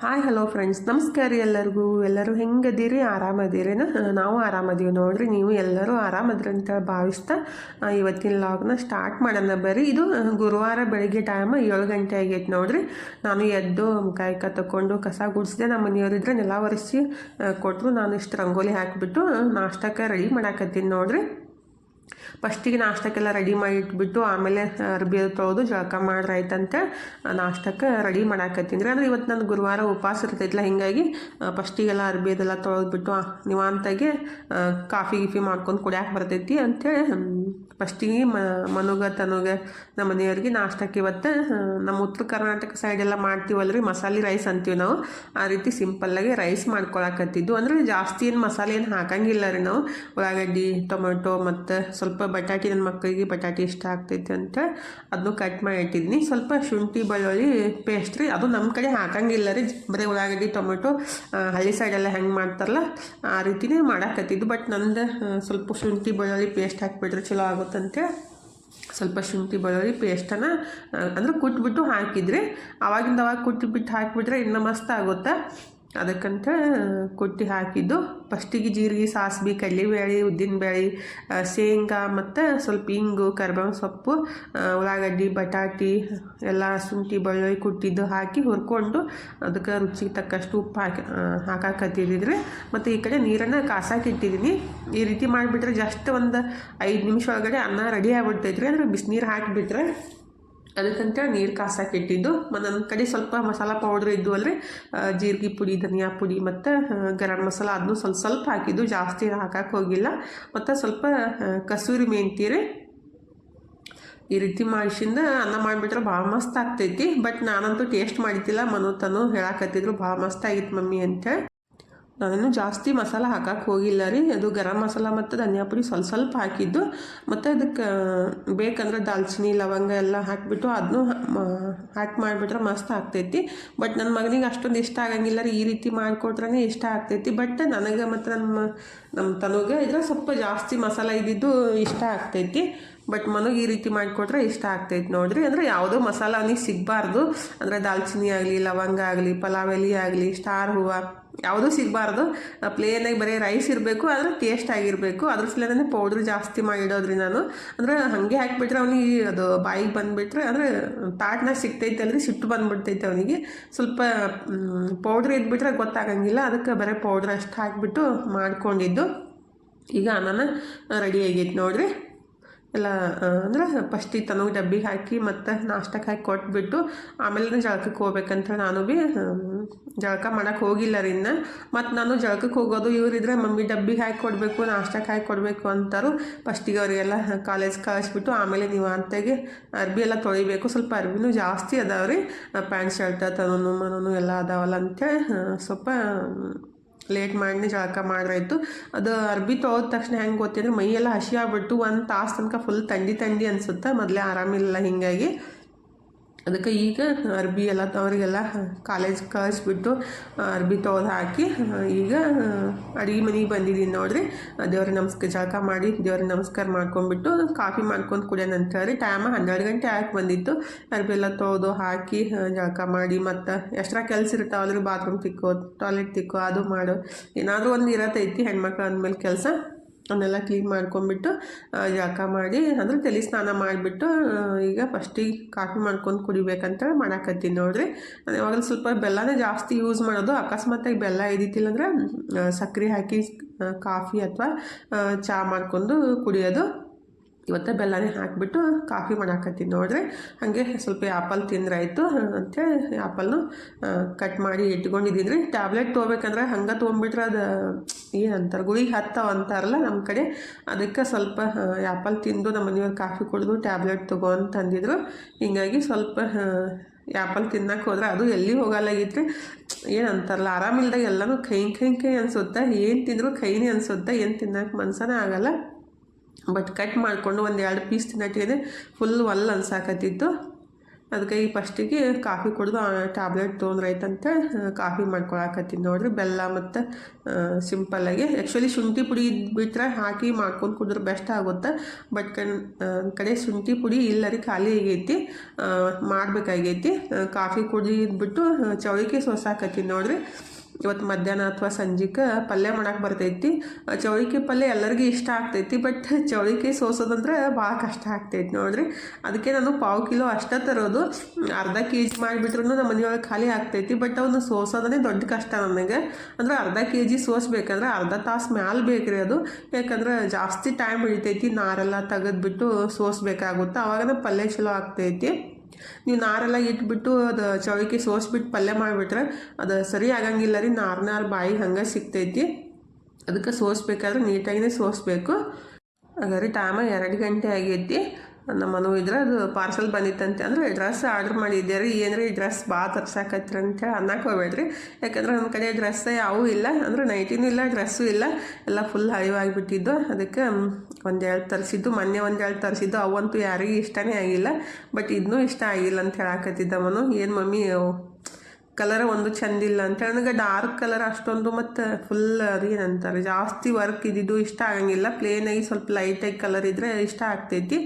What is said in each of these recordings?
Hi hello friends, ನಮಸ್ಕಾರ ರೀ ಎಲ್ಲರಿಗೂ. ಎಲ್ಲರೂ ಹೆಂಗದೀರಿ? ಆರಾಮದೀರೇನ? ನಾವು ಆರಾಮದೀವಿ ನೋಡ್ರಿ. ನೀವು ಎಲ್ಲರೂ ಆರಾಮದ್ರಿ ಅಂತ ಭಾವಿಸ್ತಾ ಇವತ್ತಿನ ಲಾಗ್ನ ಸ್ಟಾರ್ಟ್ ಮಾಡೋಣ ಬರ್ರಿ. ಇದು ಗುರುವಾರ ಬೆಳಿಗ್ಗೆ ಟೈಮ್ 7 ಗಂಟೆ ಆಗೈತೆ ನೋಡ್ರಿ. ನಾನು ಎದ್ದು ಕಾಯ್ಕ ತಗೊಂಡು ಕಸ ಗುಡಿಸಿದೆ. ನಮ್ಮ ಮನೆಯವರಿದ್ರೆ ನೆಲ ಒರೆಸಿ ಕೊಟ್ಟರು. ನಾನು ಇಷ್ಟು ರಂಗೋಲಿ ಹಾಕಿಬಿಟ್ಟು ನಾಷ್ಟಕ್ಕೆ ರೆಡಿ ಮಾಡಾಕತ್ತೀನಿ ನೋಡ್ರಿ. ಫಸ್ಟಿಗೆ ನಾಷ್ಟಕ್ಕೆಲ್ಲ ರೆಡಿ ಮಾಡಿ ಇಟ್ಬಿಟ್ಟು ಆಮೇಲೆ ಅರ್ಬಿ ತೊಳೆದು ಜಳಕ ಮಾಡ್ರಾಯ್ತಂತ ನಾಷ್ಟಕ್ಕೆ ರೆಡಿ ಮಾಡಾಕತ್ತೀನಿ ರೀ. ಅಂದರೆ ಇವತ್ತು ನಾನು ಗುರುವಾರ ಉಪವಾಸ ಇರ್ತೈತಿಲ್ಲ, ಹೀಗಾಗಿ ಫಸ್ಟಿಗೆಲ್ಲ ಅರ್ಬಿ ಅದೆಲ್ಲ ತೊಳೆದ್ಬಿಟ್ಟು ನಿವಾಂತಾಗೆ ಕಾಫಿ ಗಿಫಿ ಮಾಡ್ಕೊಂಡು ಕುಡಿಯಾಕೆ ಬರ್ತೈತಿ ಅಂಥೇಳಿ ಫಸ್ಟಿಗೆ ಮನುಗ ತನುಗ ನಮ್ಮ ಮನೆಯವ್ರಿಗೆ ನಾಷ್ಟಕ್ಕೆ ಇವತ್ತು ನಮ್ಮ ಉತ್ತರ ಕರ್ನಾಟಕ ಸೈಡೆಲ್ಲ ಮಾಡ್ತೀವಲ್ಲ ರೀ, ಮಸಾಲೆ ರೈಸ್ ಅಂತೀವಿ ನಾವು. ಆ ರೀತಿ ಸಿಂಪಲ್ಲಾಗಿ ರೈಸ್ ಮಾಡ್ಕೊಳಕತ್ತಿದ್ದು. ಅಂದರೆ ಜಾಸ್ತಿ ಏನು ಮಸಾಲೆ ಏನು ಹಾಕಂಗಿಲ್ಲ ರೀ ನಾವು. ಉಳ್ಳಾಗಡ್ಡಿ, ಟೊಮೆಟೊ ಮತ್ತು ಸ್ವಲ್ಪ ಬಟಾಟಿ, ನನ್ನ ಮಕ್ಕಳಿಗೆ ಬಟಾಟಿ ಇಷ್ಟ ಆಗ್ತೈತಿ ಅಂತ ಅದನ್ನು ಕಟ್ ಮಾಡಿ ಇಟ್ಟಿದ್ದೀನಿ. ಸ್ವಲ್ಪ ಶುಂಠಿ ಬೆಳ್ಳುಳ್ಳಿ ಪೇಸ್ಟ್ ರೀ, ಅದು ನಮ್ಮ ಕಡೆ ಹಾಕಂಗಿಲ್ಲ ರೀ. ಬರೀ ಉಳ್ಳಾಗಡ್ಡಿ ಟೊಮೆಟೊ ಹಳ್ಳಿ ಸೈಡೆಲ್ಲ ಹೆಂಗೆ ಮಾಡ್ತಾರಲ್ಲ ಆ ರೀತಿನೇ ಮಾಡಾಕತ್ತಿದ್ದು. ಬಟ್ ನಂದು ಸ್ವಲ್ಪ ಶುಂಠಿ ಬೆಳ್ಳುಳ್ಳಿ ಪೇಸ್ಟ್ ಹಾಕಿಬಿಟ್ರೆ ಚಲೋ ಆಗುತ್ತಂತೆ ಸ್ವಲ್ಪ ಶುಂಠಿ ಬೆಳ್ಳುಳ್ಳಿ ಪೇಸ್ಟನ್ನು ಅಂದರೆ ಕುಟ್ಬಿಟ್ಟು ಹಾಕಿದರೆ ಆವಾಗಿಂದ ಅವಾಗ ಕುಟ್ಟಿಬಿಟ್ಟು ಹಾಕಿಬಿಟ್ರೆ ಇನ್ನೂ ಮಸ್ತ್ ಆಗುತ್ತಾ. ಅದಕ್ಕಂತ ಕುಟ್ಟಿ ಹಾಕಿದ್ದು. ಫಸ್ಟಿಗೆ ಜೀರಿಗೆ, ಸಾಸಿವೆ, ಕಡಲೆಬೇಳೆ, ಉದ್ದಿನಬೇಳೆ, ಶೇಂಗಾ ಮತ್ತು ಸ್ವಲ್ಪ ಇಂಗು, ಕರಿಬೇವಿನ ಸೊಪ್ಪು, ಉಳ್ಳಾಗಡ್ಡಿ, ಬಟಾಟಿ ಎಲ್ಲ ಶುಂಠಿ ಬೆಳ್ಳುಳ್ಳಿ ಕುಟ್ಟಿದ್ದು ಹಾಕಿ ಹುರ್ಕೊಂಡು ಅದಕ್ಕೆ ರುಚಿಗೆ ತಕ್ಕಷ್ಟು ಉಪ್ಪು ಹಾಕಾಕತ್ತಿದ್ದಿದ್ರೆ. ಮತ್ತು ಈ ಕಡೆ ನೀರನ್ನು ಕಾಸಾಕಿಟ್ಟಿದ್ದೀನಿ. ಈ ರೀತಿ ಮಾಡಿಬಿಟ್ರೆ ಜಸ್ಟ್ ಒಂದು 5 ನಿಮಿಷ ಒಳಗಡೆ ಅನ್ನ ರೆಡಿ ಆಗ್ಬಿಡ್ತೈತ್ರಿ. ಅಂದರೆ ಬಿಸಿನೀರು ಹಾಕಿಬಿಟ್ರೆ ಅದಕ್ಕಂತೇಳಿ ನೀರು ಕಾಸಾಕಿಟ್ಟಿದ್ದು. ನನ್ನ ಕಡೆ ಸ್ವಲ್ಪ ಮಸಾಲ ಪೌಡ್ರ್ ಇದ್ದು ಅಲ್ರಿ, ಜೀರಿಗೆ ಪುಡಿ, ಧನಿಯಾ ಪುಡಿ ಮತ್ತು ಗರಂ ಮಸಾಲ ಅದನ್ನು ಸ್ವಲ್ಪ ಹಾಕಿದ್ದು, ಜಾಸ್ತಿ ಹಾಕಕ್ಕೆ ಹೋಗಿಲ್ಲ. ಮತ್ತು ಸ್ವಲ್ಪ ಕಸೂರಿ ಮೆಂತಿ ರೀ. ಈ ರೀತಿ ಮಾಡಿಸಿಂದ ಅನ್ನ ಮಾಡಿಬಿಟ್ರೆ ಭಾಳ ಮಸ್ತ್ ಆಗ್ತೈತಿ. ಬಟ್ ನಾನಂತೂ ಟೇಸ್ಟ್ ಮಾಡಿದ್ದಿಲ್ಲ. ಮನೋತನು ಹೇಳಾಕತ್ತಿದ್ರು ಭಾಳ ಮಸ್ತ್ ಆಗಿತ್ತು ಮಮ್ಮಿ ಅಂತೇಳಿ. ನಾನೇನು ಜಾಸ್ತಿ ಮಸಾಲ ಹಾಕಕ್ಕೆ ಹೋಗಿಲ್ಲ ರೀ. ಅದು ಗರಂ ಮಸಾಲ ಮತ್ತು ಧನಿಯಾ ಪುಡಿ ಸ್ವಲ್ಪ ಹಾಕಿದ್ದು. ಮತ್ತು ಅದಕ್ಕೆ ಬೇಕಂದ್ರೆ ದಾಲ್ಚಿನ್ನಿ, ಲವಂಗ ಎಲ್ಲ ಹಾಕಿಬಿಟ್ಟು ಅದನ್ನು ಹಾಕಿ ಮಾಡಿಬಿಟ್ರೆ ಮಸ್ತ್ ಆಗ್ತೈತಿ. ಬಟ್ ನನ್ನ ಮಗನಿಗೆ ಅಷ್ಟೊಂದು ಇಷ್ಟ ಆಗಂಗಿಲ್ಲ ರೀ. ಈ ರೀತಿ ಮಾಡಿಕೊಟ್ರೆ ಇಷ್ಟ ಆಗ್ತೈತಿ. ಬಟ್ ನನಗೆ ಮತ್ತು ನಮ್ಮ ತನುಗೆ ಇದ್ರೆ ಸ್ವಲ್ಪ ಜಾಸ್ತಿ ಮಸಾಲ ಇದ್ದಿದ್ದು ಇಷ್ಟ ಆಗ್ತೈತಿ. ಬಟ್ ಮನಗೆ ಈ ರೀತಿ ಮಾಡಿಕೊಟ್ರೆ ಇಷ್ಟ ಆಗ್ತೈತಿ ನೋಡಿರಿ. ಅಂದರೆ ಯಾವುದೋ ಮಸಾಲ ಅವನಿಗೆ ಸಿಗಬಾರ್ದು. ಅಂದರೆ ದಾಲ್ಚಿನ್ನಿ ಆಗಲಿ, ಲವಂಗ ಆಗಲಿ, ಪಲಾವ್ ಎಲೆ ಆಗಲಿ, ಸ್ಟಾರ್ ಹೂವು ಯಾವುದೂ ಸಿಗಬಾರ್ದು. ಪ್ಲೇನಾಗಿ ಬರೀ ರೈಸ್ ಇರಬೇಕು, ಆದರೆ ಟೇಸ್ಟ್ ಆಗಿರಬೇಕು. ಅದ್ರ ಸಲನೇ ಪೌಡ್ರ್ ಜಾಸ್ತಿ ಮಾಡಿಡೋದ್ರಿ ನಾನು. ಅಂದರೆ ಹಾಗೆ ಹಾಕಿಬಿಟ್ರೆ ಅವನಿಗೆ ಅದು ಬಾಯಿಗೆ ಬಂದುಬಿಟ್ರೆ, ಅಂದರೆ ತಾಟ್ನಾಗ ಸಿಗ್ತೈತೆ ಅಲ್ರಿ, ಸಿಟ್ಟು ಬಂದುಬಿಡ್ತೈತೆ ಅವನಿಗೆ. ಸ್ವಲ್ಪ ಪೌಡ್ರ್ ಇದ್ಬಿಟ್ರೆ ಗೊತ್ತಾಗಂಗಿಲ್ಲ. ಅದಕ್ಕೆ ಬರೀ ಪೌಡ್ರ್ ಅಷ್ಟು ಹಾಕಿಬಿಟ್ಟು ಮಾಡ್ಕೊಂಡಿದ್ದು. ಈಗ ನಾನು ರೆಡಿ ಆಗೈತೆ ನೋಡಿರಿ ಎಲ್ಲ. ಅಂದ್ರೆ ಫಸ್ಟಿಗೆ ತನಗೆ ಡಬ್ಬಿಗೆ ಹಾಕಿ ಮತ್ತು ನಾಷ್ಟಕ್ಕೆ ಹಾಕಿ ಕೊಟ್ಬಿಟ್ಟು ಆಮೇಲೆ ಜಳಕಕ್ಕೆ ಹೋಗ್ಬೇಕಂತ ನಾನು ಭೀ ಜಳಕ ಮಾಡೋಕ್ಕೆ ಹೋಗಿಲ್ಲ ರೀ ಇನ್ನು. ಮತ್ತು ನಾನು ಜಳಕಕ್ಕೆ ಹೋಗೋದು ಇವರಿದ್ರೆ ಮಮ್ಮಿ ಡಬ್ಬಿಗೆ ಹಾಕಿ ಕೊಡಬೇಕು, ನಾಷ್ಟಕ್ಕೆ ಹಾಕಿ ಕೊಡಬೇಕು ಅಂತಾರು. ಫಸ್ಟಿಗೆ ಅವರಿಗೆಲ್ಲ ಕಾಲೇಜ್ ಕಳಿಸ್ಬಿಟ್ಟು ಆಮೇಲೆ ನೀವು ಅಂತಾಗೆ ಅರ್ಬಿ ಎಲ್ಲ ತೊಳಿಬೇಕು. ಸ್ವಲ್ಪ ಅರ್ಬಿನೂ ಜಾಸ್ತಿ ಅದಾವೆ ರೀ. ಪ್ಯಾಂಟ್ ಶರ್ಟ್ ತನೂ ಮನೂ ಎಲ್ಲ ಅದಾವಲ್ಲ ಅಂತೇಳಿ ಸ್ವಲ್ಪ ಲೇಟ್ ಮಾಡಿ ಜಳಕ ಮಾಡ್ರಾಯ್ತು. ಅದು ಅರ್ಬಿ ತೊಳೆದ ತಕ್ಷಣ ಹೆಂಗೆ ಗೊತ್ತಿದ್ರೆ ಮೈಯೆಲ್ಲ ಹಸಿ ಆಗ್ಬಿಟ್ಟು 1 ತಾಸು ತನಕ ಫುಲ್ ಥಂಡಿ ಅನಿಸುತ್ತೆ. ಮೊದಲೇ ಆರಾಮಿಲ್ಲ, ಹೀಗಾಗಿ ಅದಕ್ಕೆ ಈಗ ಅರ್ಬಿ ಎಲ್ಲ ಅವರಿಗೆಲ್ಲ ಕಾಲೇಜ್ ಕಳಿಸ್ಬಿಟ್ಟು ಅರ್ಬಿ ತೊಳೆದು ಹಾಕಿ ಈಗ ಅಡುಗೆ ಮನೆಗೆ ಬಂದಿದ್ದೀನಿ ನೋಡಿರಿ. ದೇವ್ರಿಗೆ ಜಳಕ ಮಾಡಿ ದೇವ್ರಿಗೆ ನಮಸ್ಕಾರ ಮಾಡ್ಕೊಂಡ್ಬಿಟ್ಟು ಕಾಫಿ ಮಾಡ್ಕೊಂಡು ಕುಡಿಯೋಣ ಅಂತ ರೀ. ಟೈಮ್ 12 ಗಂಟೆ ಆಗಿ ಬಂದಿತ್ತು. ಅರ್ಬಿ ಎಲ್ಲ ತೊಳೆದು ಹಾಕಿ ಜಳಕ ಮಾಡಿ ಮತ್ತು ಎಕ್ಸ್ಟ್ರಾ ಕೆಲಸ ಇರ್ತಾವಲ್ರಿ, ಬಾತ್ರೂಮ್ ತಿಕ್ಕೋ, ಟಾಯ್ಲೆಟ್ ತಿಕ್ಕೋ, ಅದು ಮಾಡು, ಏನಾದರೂ ಒಂದು ಇರತ್ತೈತಿ ಹೆಣ್ಮಕ್ಳು ಅಂದಮೇಲೆ ಕೆಲಸ. ಅವನ್ನೆಲ್ಲ ಕ್ಲೀನ್ ಮಾಡ್ಕೊಂಬಿಟ್ಟು ಜಳಕ ಮಾಡಿ ಅಂದರೆ ತಲೆ ಸ್ನಾನ ಮಾಡಿಬಿಟ್ಟು ಈಗ ಫಸ್ಟಿಗೆ ಕಾಫಿ ಮಾಡ್ಕೊಂಡು ಕುಡಿಬೇಕಂತ ಮಾಡಾಕತ್ತೀನಿ ನೋಡಿರಿ. ನಾನು ಯಾವಾಗಲೂ ಸ್ವಲ್ಪ ಬೆಲ್ಲನೇ ಜಾಸ್ತಿ ಯೂಸ್ ಮಾಡೋದು. ಅಕಸ್ಮಾತಾಗಿ ಬೆಲ್ಲ ಇದ್ದಿತ್ತಿಲ್ಲ ಅಂದರೆ ಸಕ್ಕರೆ ಹಾಕಿ ಕಾಫಿ ಅಥವಾ ಚಹಾ ಮಾಡ್ಕೊಂಡು ಕುಡಿಯೋದು. ಇವತ್ತು ಬೆಲ್ಲನೇ ಹಾಕಿಬಿಟ್ಟು ಕಾಫಿ ಮಾಡಾಕತ್ತೀನಿ ನೋಡಿರಿ. ಹಾಗೆ ಸ್ವಲ್ಪ ಆ್ಯಪಲ್ ತಿಂದ್ರಾಯ್ತು ಅಂತೇಳಿ ಆ್ಯಪಲ್ನು ಕಟ್ ಮಾಡಿ ಇಟ್ಕೊಂಡಿದ್ದೀನಿ ರೀ. ಟ್ಯಾಬ್ಲೆಟ್ ತೊಗೋಬೇಕಂದ್ರೆ ಹಂಗೆ ತೊಗೊಂಬಿಟ್ರೆ ಅದು ಏನಂತಾರೆ, ಗುಳಿಗೆ ಹತ್ತವ ಅಂತಾರಲ್ಲ ನಮ್ಮ ಕಡೆ. ಅದಕ್ಕೆ ಸ್ವಲ್ಪ ಆ್ಯಪಲ್ ತಿಂದು ನಮ್ಮ ಮನೆಯವ್ರು ಕಾಫಿ ಕುಡಿದು ಟ್ಯಾಬ್ಲೆಟ್ ತೊಗೋ ಅಂತಂದಿದ್ರು. ಹೀಗಾಗಿ ಸ್ವಲ್ಪ ಆ್ಯಪಲ್ ತಿನ್ನಕ್ಕೆ ಹೋದ್ರೆ ಅದು ಎಲ್ಲಿ ಹೋಗಲ್ಲಾಗಿತ್ತು. ಏನಂತಾರಲ್ಲ, ಆರಾಮಿಲ್ದಾಗ ಎಲ್ಲನೂ ಕೈ ಅನಿಸುತ್ತೆ. ಏನು ತಿಂದರೂ ಕೈನೇ ಅನಿಸುತ್ತೆ, ಏನು ತಿನ್ನಕ್ಕೆ ಮನ್ಸನೇ ಆಗಲ್ಲ. ಬಟ್ ಕಟ್ ಮಾಡಿಕೊಂಡು 1-2 ಪೀಸ್ ತಿನ್ನಟ್ಟಿಗೆ ಫುಲ್ ಅನ್ಸಾಕತ್ತಿತ್ತು. ಅದಕ್ಕೆ ಈ ಫಸ್ಟಿಗೆ ಕಾಫಿ ಕುಡಿದು ಟ್ಯಾಬ್ಲೆಟ್ ತೊಗೊಂಡ್ರೈತಂತ ಕಾಫಿ ಮಾಡ್ಕೊಳಕತ್ತೀನಿ ನೋಡ್ರಿ. ಬೆಲ್ಲ ಮತ್ತು ಸಿಂಪಲ್ಲಾಗಿ ಆ್ಯಕ್ಚುಲಿ ಶುಂಠಿ ಪುಡಿ ಬಿಟ್ಟರೆ ಹಾಕಿ ಮಾಡ್ಕೊಂಡು ಕುಡಿದ್ರೆ ಬೆಸ್ಟ್ ಆಗುತ್ತೆ. ಬಟ್ ಕಡೆ ಶುಂಠಿ ಪುಡಿ ಇಲ್ಲ ರೀ, ಖಾಲಿ ಆಗೈತಿ, ಮಾಡಬೇಕಾಗೈತಿ. ಕಾಫಿ ಕುಡಿದ್ಬಿಟ್ಟು ಚೌಳಿಕೆ ಸೋಸಾಕತ್ತೀನಿ ನೋಡ್ರಿ. ಇವತ್ತು ಮಧ್ಯಾಹ್ನ ಅಥವಾ ಸಂಜೆಗೆ ಪಲ್ಯ ಮಾಡೋಕೆ ಬರ್ತೈತಿ. ಚೌಳಿಕೆ ಪಲ್ಯ ಎಲ್ಲರಿಗೂ ಇಷ್ಟ ಆಗ್ತೈತಿ, ಬಟ್ ಚೌಳಿಕೆ ಸೋಸೋದಂದ್ರೆ ಭಾಳ ಕಷ್ಟ ಆಗ್ತೈತಿ ನೋಡ್ರಿ. ಅದಕ್ಕೆ ನಾನು 1/4 ಕಿಲೋ ಅಷ್ಟೇ ತರೋದು. ಅರ್ಧ kg ಮಾಡಿಬಿಟ್ರೂ ನಮ್ಮ ಮನೆಯೊಳಗೆ ಖಾಲಿ ಆಗ್ತೈತಿ. ಬಟ್ ಅವನ್ನ ಸೋಸೋದನ್ನೇ ದೊಡ್ಡ ಕಷ್ಟ ನನಗೆ. ಅಂದ್ರೆ ಅರ್ಧ kg ಸೋಸ್ಬೇಕಂದ್ರೆ ಅರ್ಧ ತಾಸು ಮ್ಯಾಲೆ ಬೇಕ್ರಿ ಅದು. ಯಾಕಂದ್ರೆ ಜಾಸ್ತಿ ಟೈಮ್ ಹಿಡಿತೈತಿ, ನಾರೆಲ್ಲ ತೆಗೆದ್ಬಿಟ್ಟು ಸೋಸ್ಬೇಕಾಗುತ್ತೆ. ಅವಾಗನೇ ಪಲ್ಯ ಚಲೋ ಆಗ್ತೈತಿ. ನೀವು ನಾರೆಲ್ಲ ಇಟ್ಬಿಟ್ಟು ಅದು ಚೌಳಿಕೆ ಸೋಸ್ಬಿಟ್ಟು ಪಲ್ಯ ಮಾಡಿಬಿಟ್ರೆ ಅದು ಸರಿ ಆಗಂಗಿಲ್ಲ ರೀ. ನಾರು ಬಾಯಿಗೆ ಹಂಗೆ ಸಿಗ್ತೈತಿ. ಅದಕ್ಕೆ ಸೋಸ್ಬೇಕಾದ್ರೆ ನೀಟಾಗಿಯೇ ಸೋಸಬೇಕು. ಹಾಗಾದ್ರೆ ಟೈಮ 2 ಗಂಟೆ ಆಗೈತಿ. ನಮ್ಮ ಮನವು ಇದ್ರೆ ಅದು ಪಾರ್ಸಲ್ ಬಂದಿತ್ತಂತೆ. ಅಂದರೆ ಡ್ರೆಸ್ ಆರ್ಡ್ರ್ ಮಾಡಿದ್ದೆ ರೀ. ಏನ್ರಿ ಡ್ರೆಸ್ ಭಾಳ ತರ್ಸಾಕತ್ರಿ ಅಂತೇಳಿ ಅನ್ನಕ್ಕೆ ಹೋಗ್ಬೇಡ್ರಿ. ಯಾಕಂದ್ರೆ ನನ್ನ ಕಡೆ ಡ್ರೆಸ್ ಯಾವೂ ಇಲ್ಲ, ಅಂದರೆ ನೈಟಿನೂ ಇಲ್ಲ, ಡ್ರೆಸ್ಸು ಇಲ್ಲ, ಎಲ್ಲ ಫುಲ್ ಹರಿವಾಗಿಬಿಟ್ಟಿದ್ದು. ಅದಕ್ಕೆ 1-2 ತರಿಸಿದ್ದು, ಮೊನ್ನೆ 1-2 ತರಿಸಿದ್ದು. ಅವಂತೂ ಯಾರಿಗೂ ಇಷ್ಟನೇ ಆಗಿಲ್ಲ. ಬಟ್ ಇದನ್ನೂ ಇಷ್ಟ ಆಗಿಲ್ಲ ಅಂತ ಹೇಳಾಕತ್ತಿದ್ದ ಮನು. ಏನು ಮಮ್ಮಿ ಕಲರ್ ಒಂದು ಚೆಂದಿಲ್ಲ ಅಂತ. ನನಗೆ ಡಾರ್ಕ್ ಕಲರ್ ಅಷ್ಟೊಂದು ಮತ್ತು ಫುಲ್ ಅದೇನಂತಾರೆ ಜಾಸ್ತಿ ವರ್ಕ್ ಇದ್ದಿದ್ದು ಇಷ್ಟ ಆಗಂಗಿಲ್ಲ. ಪ್ಲೇನಾಗಿ ಸ್ವಲ್ಪ ಲೈಟಾಗಿ ಕಲರ್ ಇದ್ದರೆ ಇಷ್ಟ ಆಗ್ತೈತಿ.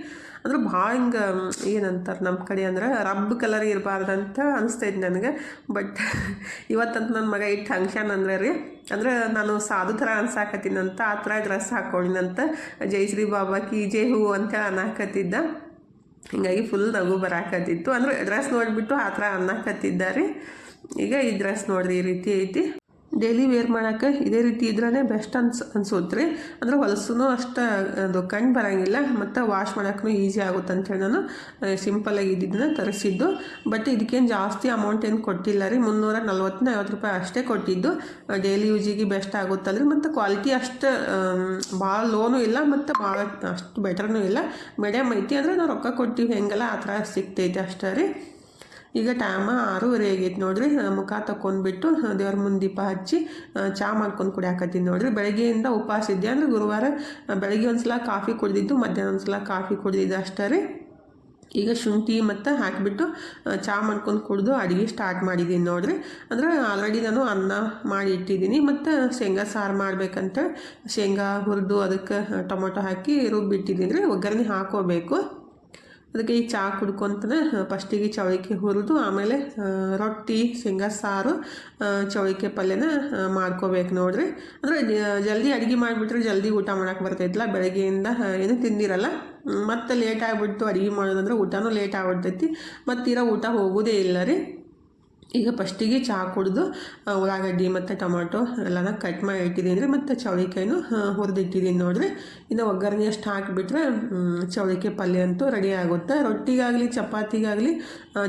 ಅಂದ್ರೆ ಭಾಳ ಹಿಂಗೆ ಏನಂತಾರೆ ನಮ್ಮ ಕಡೆ ಅಂದ್ರೆ ರಬ್ ಕಲರ್ ಇರಬಾರ್ದಂತ ಅನಿಸ್ತೈತಿ ನನಗೆ. ಬಟ್ ಇವತ್ತಂತ ನನ್ನ ಮಗ ಇಟ್ಟು ಫಂಕ್ಷನ್ ಅಂದ್ರೆ ರೀ, ಅಂದ್ರೆ ನಾನು ಸಾಧು ಥರ ಅನ್ಸಾಕತ್ತೀನಂತ ಆ ಥರ ಡ್ರೆಸ್ ಹಾಕ್ಕೊಂಡಿನಂತ. ಜೈಶ್ರೀ ಬಾಬಾ ಕಿ ಜೈ ಹೂ ಅಂತೇಳಿ ಅನ್ನಕತ್ತಿದ್ದ. ಹೀಗಾಗಿ ಫುಲ್ ನಗು ಬರಾಕತ್ತಿತ್ತು. ಅಂದರೆ ಡ್ರೆಸ್ ನೋಡಿಬಿಟ್ಟು ಆ ಥರ ಅನ್ನಕತ್ತಿದ್ದಾರೆ. ಈಗ ಈ ಡ್ರೆಸ್ ನೋಡ್ರಿ ಈ ರೀತಿ ಐತಿ. ಡೈಲಿ ವೇರ್ ಮಾಡೋಕೆ ಇದೇ ರೀತಿ ಇದ್ರೇ ಬೆಸ್ಟ್ ಅನ್ಸೋದ್ರಿ. ಅಂದರೆ ಹೊಲಸೂ ಅಷ್ಟು ಅದು ಕಣ್ಣು ಬರೋಂಗಿಲ್ಲ, ಮತ್ತು ವಾಶ್ ಮಾಡೋಕ್ಕೂ ಈಸಿ ಆಗುತ್ತೆ ಅಂತೇಳಿ ನಾನು ಸಿಂಪಲ್ಲಾಗಿ ಇದ್ದಿದ್ದನ್ನ ತರಿಸಿದ್ದು. ಬಟ್ ಇದಕ್ಕೇನು ಜಾಸ್ತಿ ಅಮೌಂಟ್ ಏನು ಕೊಟ್ಟಿಲ್ಲ ರೀ. 340-50 ರೂಪಾಯಿ ಅಷ್ಟೇ ಕೊಟ್ಟಿದ್ದು. ಡೈಲಿ ಯೂಸಿಗೆ ಬೆಸ್ಟ್ ಆಗುತ್ತಲ್ರಿ. ಮತ್ತು ಕ್ವಾಲಿಟಿ ಅಷ್ಟು ಭಾಳ ಲೋನೂ ಇಲ್ಲ ಮತ್ತು ಭಾಳ ಅಷ್ಟು ಬೆಟರ್ನೂ ಇಲ್ಲ, ಮೀಡಿಯಮ್ ಐತಿ. ಅಂದರೆ ನಾವು ರೊಕ್ಕ ಕೊಟ್ಟಿವಿ ಹೆಂಗೆಲ್ಲ ಆ ಥರ ಸಿಗ್ತೈತೆ ಅಷ್ಟೇ ರೀ. ಈಗ ಟೈಮ 6:30 ಆಗೈತೆ ನೋಡ್ರಿ. ಮುಖ ತಗೊಂಡ್ಬಿಟ್ಟು ದೇವ್ರ ಮುಂದೆ ದೀಪ ಹಚ್ಚಿ ಚಹಾ ಮಾಡ್ಕೊಂಡು ಕುಡಿಯಾಕತ್ತೀನಿ ನೋಡ್ರಿ. ಬೆಳಗ್ಗೆಯಿಂದ ಉಪವಾಸ ಇದ್ದೆ. ಅಂದರೆ ಗುರುವಾರ ಬೆಳಗ್ಗೆ ಒಂದ್ಸಲ ಕಾಫಿ ಕುಡಿದಿದ್ದು, ಮಧ್ಯಾಹ್ನ ಒಂದ್ಸಲ ಕಾಫಿ ಕುಡಿದಿದ್ದು ಅಷ್ಟೇ ರೀ. ಈಗ ಶುಂಠಿ ಮತ್ತು ಹಾಕಿಬಿಟ್ಟು ಚಹಾ ಮಾಡ್ಕೊಂಡು ಕುಡಿದು ಅಡುಗೆ ಸ್ಟಾರ್ಟ್ ಮಾಡಿದ್ದೀನಿ ನೋಡ್ರಿ. ಅಂದರೆ ಆಲ್ರೆಡಿ ನಾನು ಅನ್ನ ಮಾಡಿ ಇಟ್ಟಿದ್ದೀನಿ, ಮತ್ತು ಶೇಂಗಾ ಸಾರು ಮಾಡ್ಬೇಕಂತ ಶೇಂಗಾ ಹುರಿದು ಅದಕ್ಕೆ ಟೊಮೊಟೊ ಹಾಕಿ ರುಬ್ಬಿಟ್ಟಿದ್ದೀನಿ ರೀ. ಒಗ್ಗರಣೆ ಹಾಕೋಬೇಕು. ಅದಕ್ಕೆ ಈ ಚಹಾ ಕುಡ್ಕೊತಾನೆ ಫಸ್ಟಿಗೆ ಚೌಳಿಕೆ ಹುರಿದು ಆಮೇಲೆ ರೊಟ್ಟಿ, ಶೇಂಗಾ ಸಾರು, ಚೌಳಿಕೆ ಪಲ್ಯನ ಮಾಡ್ಕೋಬೇಕು ನೋಡ್ರಿ. ಅಂದರೆ ಜಲ್ದಿ ಅಡುಗೆ ಮಾಡಿಬಿಟ್ರೆ ಜಲ್ದಿ ಊಟ ಮಾಡೋಕೆ ಬರ್ತೈತಿಲ್ಲ. ಬೆಳಗ್ಗೆಯಿಂದ ಏನೂ ತಿಂದಿರಲ್ಲ, ಮತ್ತು ಲೇಟ್ ಆಗಿಬಿಟ್ಟು ಅಡುಗೆ ಮಾಡೋದಂದ್ರೆ ಊಟನೂ ಲೇಟ್ ಆಗ್ಬಿಡ್ತೈತಿ. ಮತ್ತಿರೋ ಊಟ ಹೋಗೋದೇ ಇಲ್ಲ ರೀ. ಈಗ ಫಸ್ಟಿಗೆ ಚಹಾ ಕುಡಿದು ಉಳ್ಳಾಗಡ್ಡಿ ಮತ್ತು ಟೊಮೊಟೊ ಎಲ್ಲನ ಕಟ್ ಮಾಡಿ ಇಟ್ಟಿದ್ದೀನಿ ರೀ. ಮತ್ತು ಚೌಳಿಕಾಯಿನೂ ಹುರಿದಿಟ್ಟಿದ್ದೀನಿ ನೋಡಿರಿ. ಇನ್ನು ಒಗ್ಗರಣೆ ಅಷ್ಟು ಹಾಕಿಬಿಟ್ರೆ ಚೌಳಿಕಾಯಿ ಪಲ್ಯ ಅಂತೂ ರೆಡಿ ಆಗುತ್ತೆ. ರೊಟ್ಟಿಗಾಗಲಿ ಚಪಾತಿಗಾಗಲಿ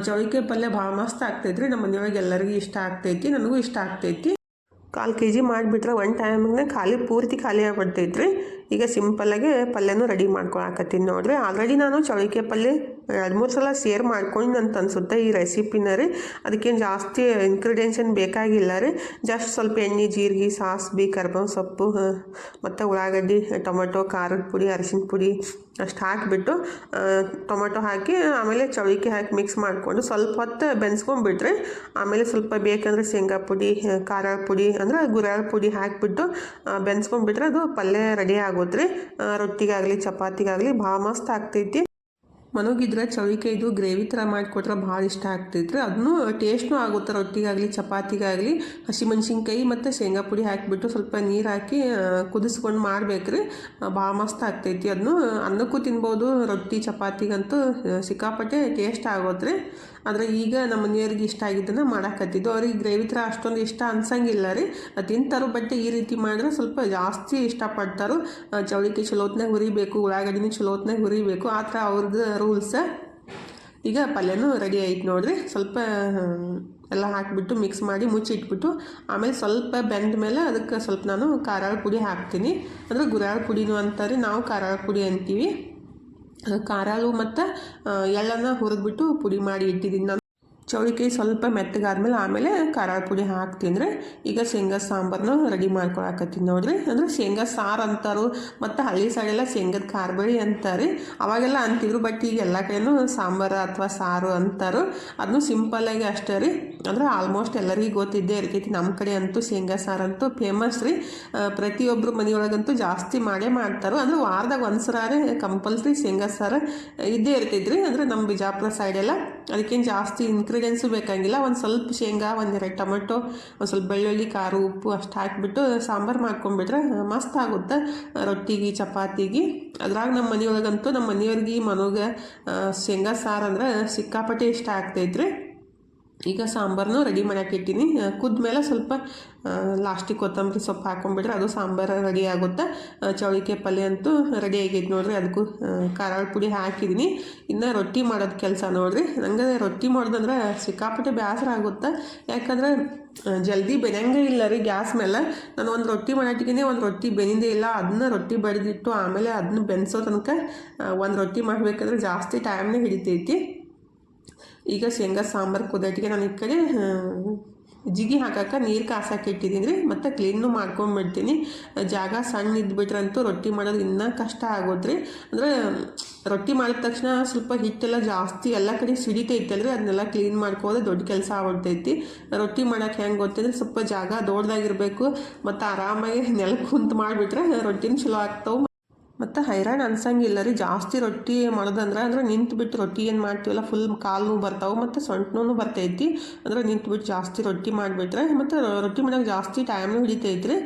ಚೌಳಿಕಾಯಿ ಪಲ್ಯ ಭಾಳ ಮಸ್ತ್ ಆಗ್ತೈತ್ರಿ. ನಮ್ಮ ಮನೆಯೊಳಗೆ ಎಲ್ಲರಿಗೂ ಇಷ್ಟ ಆಗ್ತೈತಿ, ನನಗೂ ಇಷ್ಟ ಆಗ್ತೈತಿ. 1/4 kg ಮಾಡಿಬಿಟ್ರೆ ಒನ್ ಟೈಮಿಗೆ ಪೂರ್ತಿ ಖಾಲಿ ಆಗಿಬಿಡ್ತೈತ್ರಿ. ಈಗ ಸಿಂಪಲ್ಲಾಗಿ ಪಲ್ಯನೂ ರೆಡಿ ಮಾಡ್ಕೊಳಕತ್ತೀನಿ ನೋಡ್ರಿ. ಆಲ್ರೆಡಿ ನಾನು ಚೌಳಿಕಾಯಿ ಪಲ್ಯ 2-3 ಸಲ ಶೇರ್ ಮಾಡ್ಕೊಂಡು ಅಂತ ಅನ್ಸುತ್ತೆ ಈ ರೆಸಿಪಿನ ರೀ. ಅದಕ್ಕೇನು ಜಾಸ್ತಿ ಇಂಗ್ರೀಡಿಯೆಂಟ್ಸ್ ಏನು ಬೇಕಾಗಿಲ್ಲ ರೀ. ಜಸ್ಟ್ ಸ್ವಲ್ಪ ಎಣ್ಣೆ, ಜೀರಿಗೆ, ಸಾಸಿವೆ, ಕರಿಬೇವು ಸೊಪ್ಪು ಮತ್ತು ಉಳ್ಳಾಗಡ್ಡಿ, ಟೊಮೊಟೊ, ಖಾರದ ಪುಡಿ, ಅರಿಶಿನ ಪುಡಿ ಅಷ್ಟು ಹಾಕಿಬಿಟ್ಟು ಟೊಮೊಟೊ ಹಾಕಿ ಆಮೇಲೆ ಚೌಳಿಕಾಯಿ ಹಾಕಿ ಮಿಕ್ಸ್ ಮಾಡಿಕೊಂಡು ಸ್ವಲ್ಪ ಹೊತ್ತು ಬೆನ್ಸ್ಕೊಂಡ್ಬಿಟ್ರೆ ಆಮೇಲೆ ಸ್ವಲ್ಪ ಬೇಕಂದ್ರೆ ಶೇಂಗಾ ಪುಡಿ, ಖಾರ ಪುಡಿ ಅಂದರೆ ಗುರಾಳ ಪುಡಿ ಹಾಕಿಬಿಟ್ಟು ಬೆನ್ಸ್ಕೊಂಡ್ಬಿಟ್ರೆ ಅದು ಪಲ್ಯ ರೆಡಿ ಆಗುತ್ತೆ ರೀ. ರೊಟ್ಟಿಗಾಗಲಿ ಚಪಾತಿಗಾಗಲಿ ಭಾಳ ಮಸ್ತ್ ಆಗ್ತೈತಿ. ಮನೋಗಿದ್ರೆ ಚೌಳಿಕಾಯಿದು ಗ್ರೇವಿ ಥರ ಮಾಡಿಕೊಟ್ರೆ ಭಾಳ ಇಷ್ಟ ಆಗ್ತೈತ್ರಿ. ಅದನ್ನು ಟೇಸ್ಟ್ನೂ ಆಗುತ್ತೆ. ರೊಟ್ಟಿಗಾಗಲಿ ಚಪಾತಿಗಾಗಲಿ ಹಸಿಮೆಣ್ಸಿನ್ಕಾಯಿ ಮತ್ತು ಶೇಂಗಾ ಪುಡಿ ಹಾಕಿಬಿಟ್ಟು ಸ್ವಲ್ಪ ನೀರು ಹಾಕಿ ಕುದಿಸ್ಕೊಂಡು ಮಾಡ್ಬೇಕ್ರಿ. ಭಾಳ ಮಸ್ತ್ ಆಗ್ತೈತಿ. ಅದನ್ನು ಅನ್ನಕ್ಕೂ ತಿನ್ಬೋದು, ರೊಟ್ಟಿ ಚಪಾತಿಗಂತೂ ಸಿಕ್ಕಾಪಟ್ಟೆ ಟೇಸ್ಟ್ ಆಗೋದ್ರಿ. ಆದರೆ ಈಗ ನಮ್ಮ ಮನೆಯವ್ರಿಗೆ ಇಷ್ಟ ಆಗಿದ್ದನ್ನು ಮಾಡಾಕತ್ತಿದ್ದು. ಅವ್ರಿಗೆ ಗ್ರೇವಿ ಥರ ಅಷ್ಟೊಂದು ಇಷ್ಟ ಅನ್ಸಂಗಿಲ್ಲ ರೀ. ತಿಂತಾರೋ, ಬಟ್ ಈ ರೀತಿ ಮಾಡಿದ್ರೆ ಸ್ವಲ್ಪ ಜಾಸ್ತಿ ಇಷ್ಟಪಡ್ತಾರೋ. ಚೌಳಿಕಾಯಿ ಚಲೋತ್ನಾಗ ಹುರಿಬೇಕು, ಉಳ್ಳಾಗಡ್ಡಿನೂ ಚಲೋತ್ನಾಗ ಹುರಿಬೇಕು, ಆ ಥರ ಅವ್ರದ್ದು ರೂಲ್ಸ. ಈಗ ಪಲ್ಯನೂ ರೆಡಿ ಆಯ್ತು ನೋಡ್ರಿ. ಸ್ವಲ್ಪ ಎಲ್ಲ ಹಾಕಿಬಿಟ್ಟು ಮಿಕ್ಸ್ ಮಾಡಿ ಮುಚ್ಚಿಟ್ಬಿಟ್ಟು ಆಮೇಲೆ ಸ್ವಲ್ಪ ಬೆಂದ ಮೇಲೆ ಅದಕ್ಕೆ ಸ್ವಲ್ಪ ನಾನು ಖಾರಾಳ ಪುಡಿ ಹಾಕ್ತೀನಿ. ಅಂದರೆ ಗುರಾಳ ಪುಡಿನೂ ಅಂತಾರೆ, ನಾವು ಖಾರಾಳ ಪುಡಿ ಅಂತೀವಿ. ಖಾರಾಳು ಮತ್ತು ಎಳ್ಳನ್ನು ಹುರಿದ್ಬಿಟ್ಟು ಪುಡಿ ಮಾಡಿ ಇಟ್ಟಿದ್ದೀನಿ ನಾನು. ಚೌಳಿಕಾಯಿ ಸ್ವಲ್ಪ ಮೆತ್ತಗಾದ್ಮೇಲೆ ಆಮೇಲೆ ಖಾರ ಪುಡಿ ಹಾಕ್ತಿಂದ್ರೆ ಈಗ ಶೇಂಗಾ ಸಾಂಬಾರನ್ನ ರೆಡಿ ಮಾಡ್ಕೊಳಕತ್ತೀನಿ ನೋಡ್ರಿ. ಅಂದರೆ ಶೇಂಗಾ ಸಾರು ಅಂತಾರು ಮತ್ತು ಹಳ್ಳಿ ಸೈಡೆಲ್ಲ ಶೇಂಗದ ಖಾರಬೇಳಿ ಅಂತಾರೆ. ಅವಾಗೆಲ್ಲ ಅಂತಿದ್ರು, ಬಟ್ ಈಗ ಎಲ್ಲ ಕಡೆನೂ ಸಾಂಬಾರು ಅಥವಾ ಸಾರು ಅಂತಾರು. ಅದನ್ನು ಸಿಂಪಲ್ಲಾಗಿ ಅಷ್ಟೇ ರೀ. ಅಂದರೆ ಆಲ್ಮೋಸ್ಟ್ ಎಲ್ಲರಿಗೂ ಗೊತ್ತಿದ್ದೇ ಇರ್ತೈತಿ. ನಮ್ಮ ಕಡೆ ಅಂತೂ ಶೇಂಗಾ ಸಾರು ಅಂತೂ ಫೇಮಸ್ ರೀ. ಪ್ರತಿಯೊಬ್ಬರು ಮನೆಯೊಳಗಂತೂ ಜಾಸ್ತಿ ಮಾಡೇ ಮಾಡ್ತಾರೆ. ಅಂದರೆ ವಾರದಾಗ ಒಂದ್ಸರಾರೆ ಕಂಪಲ್ಸರಿ ಶೇಂಗಾ ಸಾರು ಇದ್ದೇ ಇರ್ತೈತ್ರಿ. ಅಂದರೆ ನಮ್ಮ ಬಿಜಾಪುರ ಸೈಡೆಲ್ಲ ಅದಕ್ಕೇನು ಜಾಸ್ತಿ ಇಂಗ್ರೀಡಿಯೆಂಟ್ಸು ಬೇಕಾಗಿಲ್ಲ. ಒಂದು ಸ್ವಲ್ಪ ಶೇಂಗಾ, ಒಂದೆರಡು ಟೊಮೆಟೊ, ಒಂದು ಸ್ವಲ್ಪ ಬೆಳ್ಳುಳ್ಳಿ, ಖಾರ, ಉಪ್ಪು ಅಷ್ಟು ಹಾಕಿಬಿಟ್ಟು ಸಾಂಬಾರು ಮಾಡ್ಕೊಂಡ್ಬಿಟ್ರೆ ಮಸ್ತ್ ಆಗುತ್ತೆ ರೊಟ್ಟಿಗೆ, ಚಪಾತಿಗೆ. ಅದ್ರಾಗ ನಮ್ಮ ಮನೆಯೊಳಗಂತೂ ನಮ್ಮ ಮನೆಯವ್ರಿಗೆ ಮನೋಗೆ ಶೇಂಗಾ ಸಾರು ಅಂದ್ರೆ ಸಿಕ್ಕಾಪಟ್ಟೆ ಇಷ್ಟ ಆಗ್ತೈತ್ರಿ. ಈಗ ಸಾಂಬಾರನ್ನು ರೆಡಿ ಮಾಡಕ್ಕೆ ಇಟ್ಟಿನಿ. ಕುದ್ಮೇಲೆ ಸ್ವಲ್ಪ ಲಾಸ್ಟಿಗೆ ಕೊತ್ತಂಬರಿ ಸೊಪ್ಪು ಹಾಕೊಂಡ್ಬಿಟ್ರೆ ಅದು ಸಾಂಬಾರು ರೆಡಿ ಆಗುತ್ತೆ. ಚೌಳಿಕಾಯಿ ಪಲ್ಯ ಅಂತೂ ರೆಡಿ ಆಗೈತೆ ನೋಡ್ರಿ. ಅದಕ್ಕೂ ಖಾರ ಪುಡಿ ಹಾಕಿದ್ದೀನಿ. ಇನ್ನು ರೊಟ್ಟಿ ಮಾಡೋದು ಕೆಲಸ ನೋಡ್ರಿ. ನಂಗೆ ರೊಟ್ಟಿ ಮಾಡೋದಂದ್ರೆ ಸಿಕ್ಕಾಪಟ್ಟೆ ಬೇಸರ ಆಗುತ್ತೆ. ಯಾಕಂದರೆ ಜಲ್ದಿ ಬೆನೆಯಂಗೆ ಇಲ್ಲ ರೀ ಗ್ಯಾಸ್ ಮೇಲೆ. ನಾನು ಒಂದು ರೊಟ್ಟಿ ಮಾಡೋಟ್ಟಿಗೆ ಒಂದು ರೊಟ್ಟಿ ಬೆನಿಂದೇ ಇಲ್ಲ. ಅದನ್ನ ರೊಟ್ಟಿ ಬಡಿದಿಟ್ಟು ಆಮೇಲೆ ಅದನ್ನ ಬೆನ್ಸೋ ತನಕ ಒಂದು ರೊಟ್ಟಿ ಮಾಡಬೇಕಂದ್ರೆ ಜಾಸ್ತಿ ಟೈಮ್ನೇ ಹಿಡಿತೈತಿ. ಈಗ ಶೇಂಗಾ ಸಾಂಬಾರು ಕುದಿಯೋಟ್ಟಿಗೆ ನಾನು ಈ ಕಡೆ ಜಿಗಿ ಹಾಕಕ್ಕೆ ನೀರು ಕಾಸಕ್ಕೆ ಇಟ್ಟಿದ್ದೀನಿ ರೀ. ಮತ್ತು ಕ್ಲೀನು ಮಾಡ್ಕೊಂಬಿಡ್ತೀನಿ. ಜಾಗ ಸಣ್ಣ ಇದ್ಬಿಟ್ರಂತೂ ರೊಟ್ಟಿ ಮಾಡೋದು ಇನ್ನೂ ಕಷ್ಟ ಆಗೋದ್ರಿ. ಅಂದರೆ ರೊಟ್ಟಿ ಮಾಡಿದ ತಕ್ಷಣ ಸ್ವಲ್ಪ ಹಿಟ್ಟೆಲ್ಲ ಜಾಸ್ತಿ ಎಲ್ಲ ಕಡೆ ಸಿಡಿತೈತಲ್ರಿ, ಅದನ್ನೆಲ್ಲ ಕ್ಲೀನ್ ಮಾಡ್ಕೋದು ದೊಡ್ಡ ಕೆಲಸ ಆಗ್ಬಿಡ್ತೈತಿ. ರೊಟ್ಟಿ ಮಾಡೋಕೆ ಹೆಂಗೆ ಗೊತ್ತಿದ್ರೆ ಸ್ವಲ್ಪ ಜಾಗ ದೊಡ್ಡದಾಗಿರಬೇಕು ಮತ್ತು ಆರಾಮಾಗಿ ನೆಲಕ್ಕೆ ಕುಂತು ಮಾಡಿಬಿಟ್ರೆ ರೊಟ್ಟಿನ ಚಲೋ ಆಗ್ತಾವೆ. ಮತ್ತು ಹೈರಾಣ ಅನ್ಸಂಗಿಲ್ಲ ರೀ ಜಾಸ್ತಿ ರೊಟ್ಟಿ ಮಾಡೋದಂದ್ರೆ. ಅಂದರೆ ನಿಂತುಬಿಟ್ಟು ರೊಟ್ಟಿ ಏನು ಮಾಡ್ತೀವಲ್ಲ ಫುಲ್ ಕಾಲು ಬರ್ತಾವೆ ಮತ್ತು ಸೊಂಟನೂ ಬರ್ತೈತಿ. ಅಂದರೆ ನಿಂತುಬಿಟ್ಟು ಜಾಸ್ತಿ ರೊಟ್ಟಿ ಮಾಡಿಬಿಟ್ರೆ ಮತ್ತು ರೊಟ್ಟಿ ಮಾಡೋಕೆ ಜಾಸ್ತಿ ಟೈಮ್ನೂ ಹಿಡಿತೈತ್ರಿ.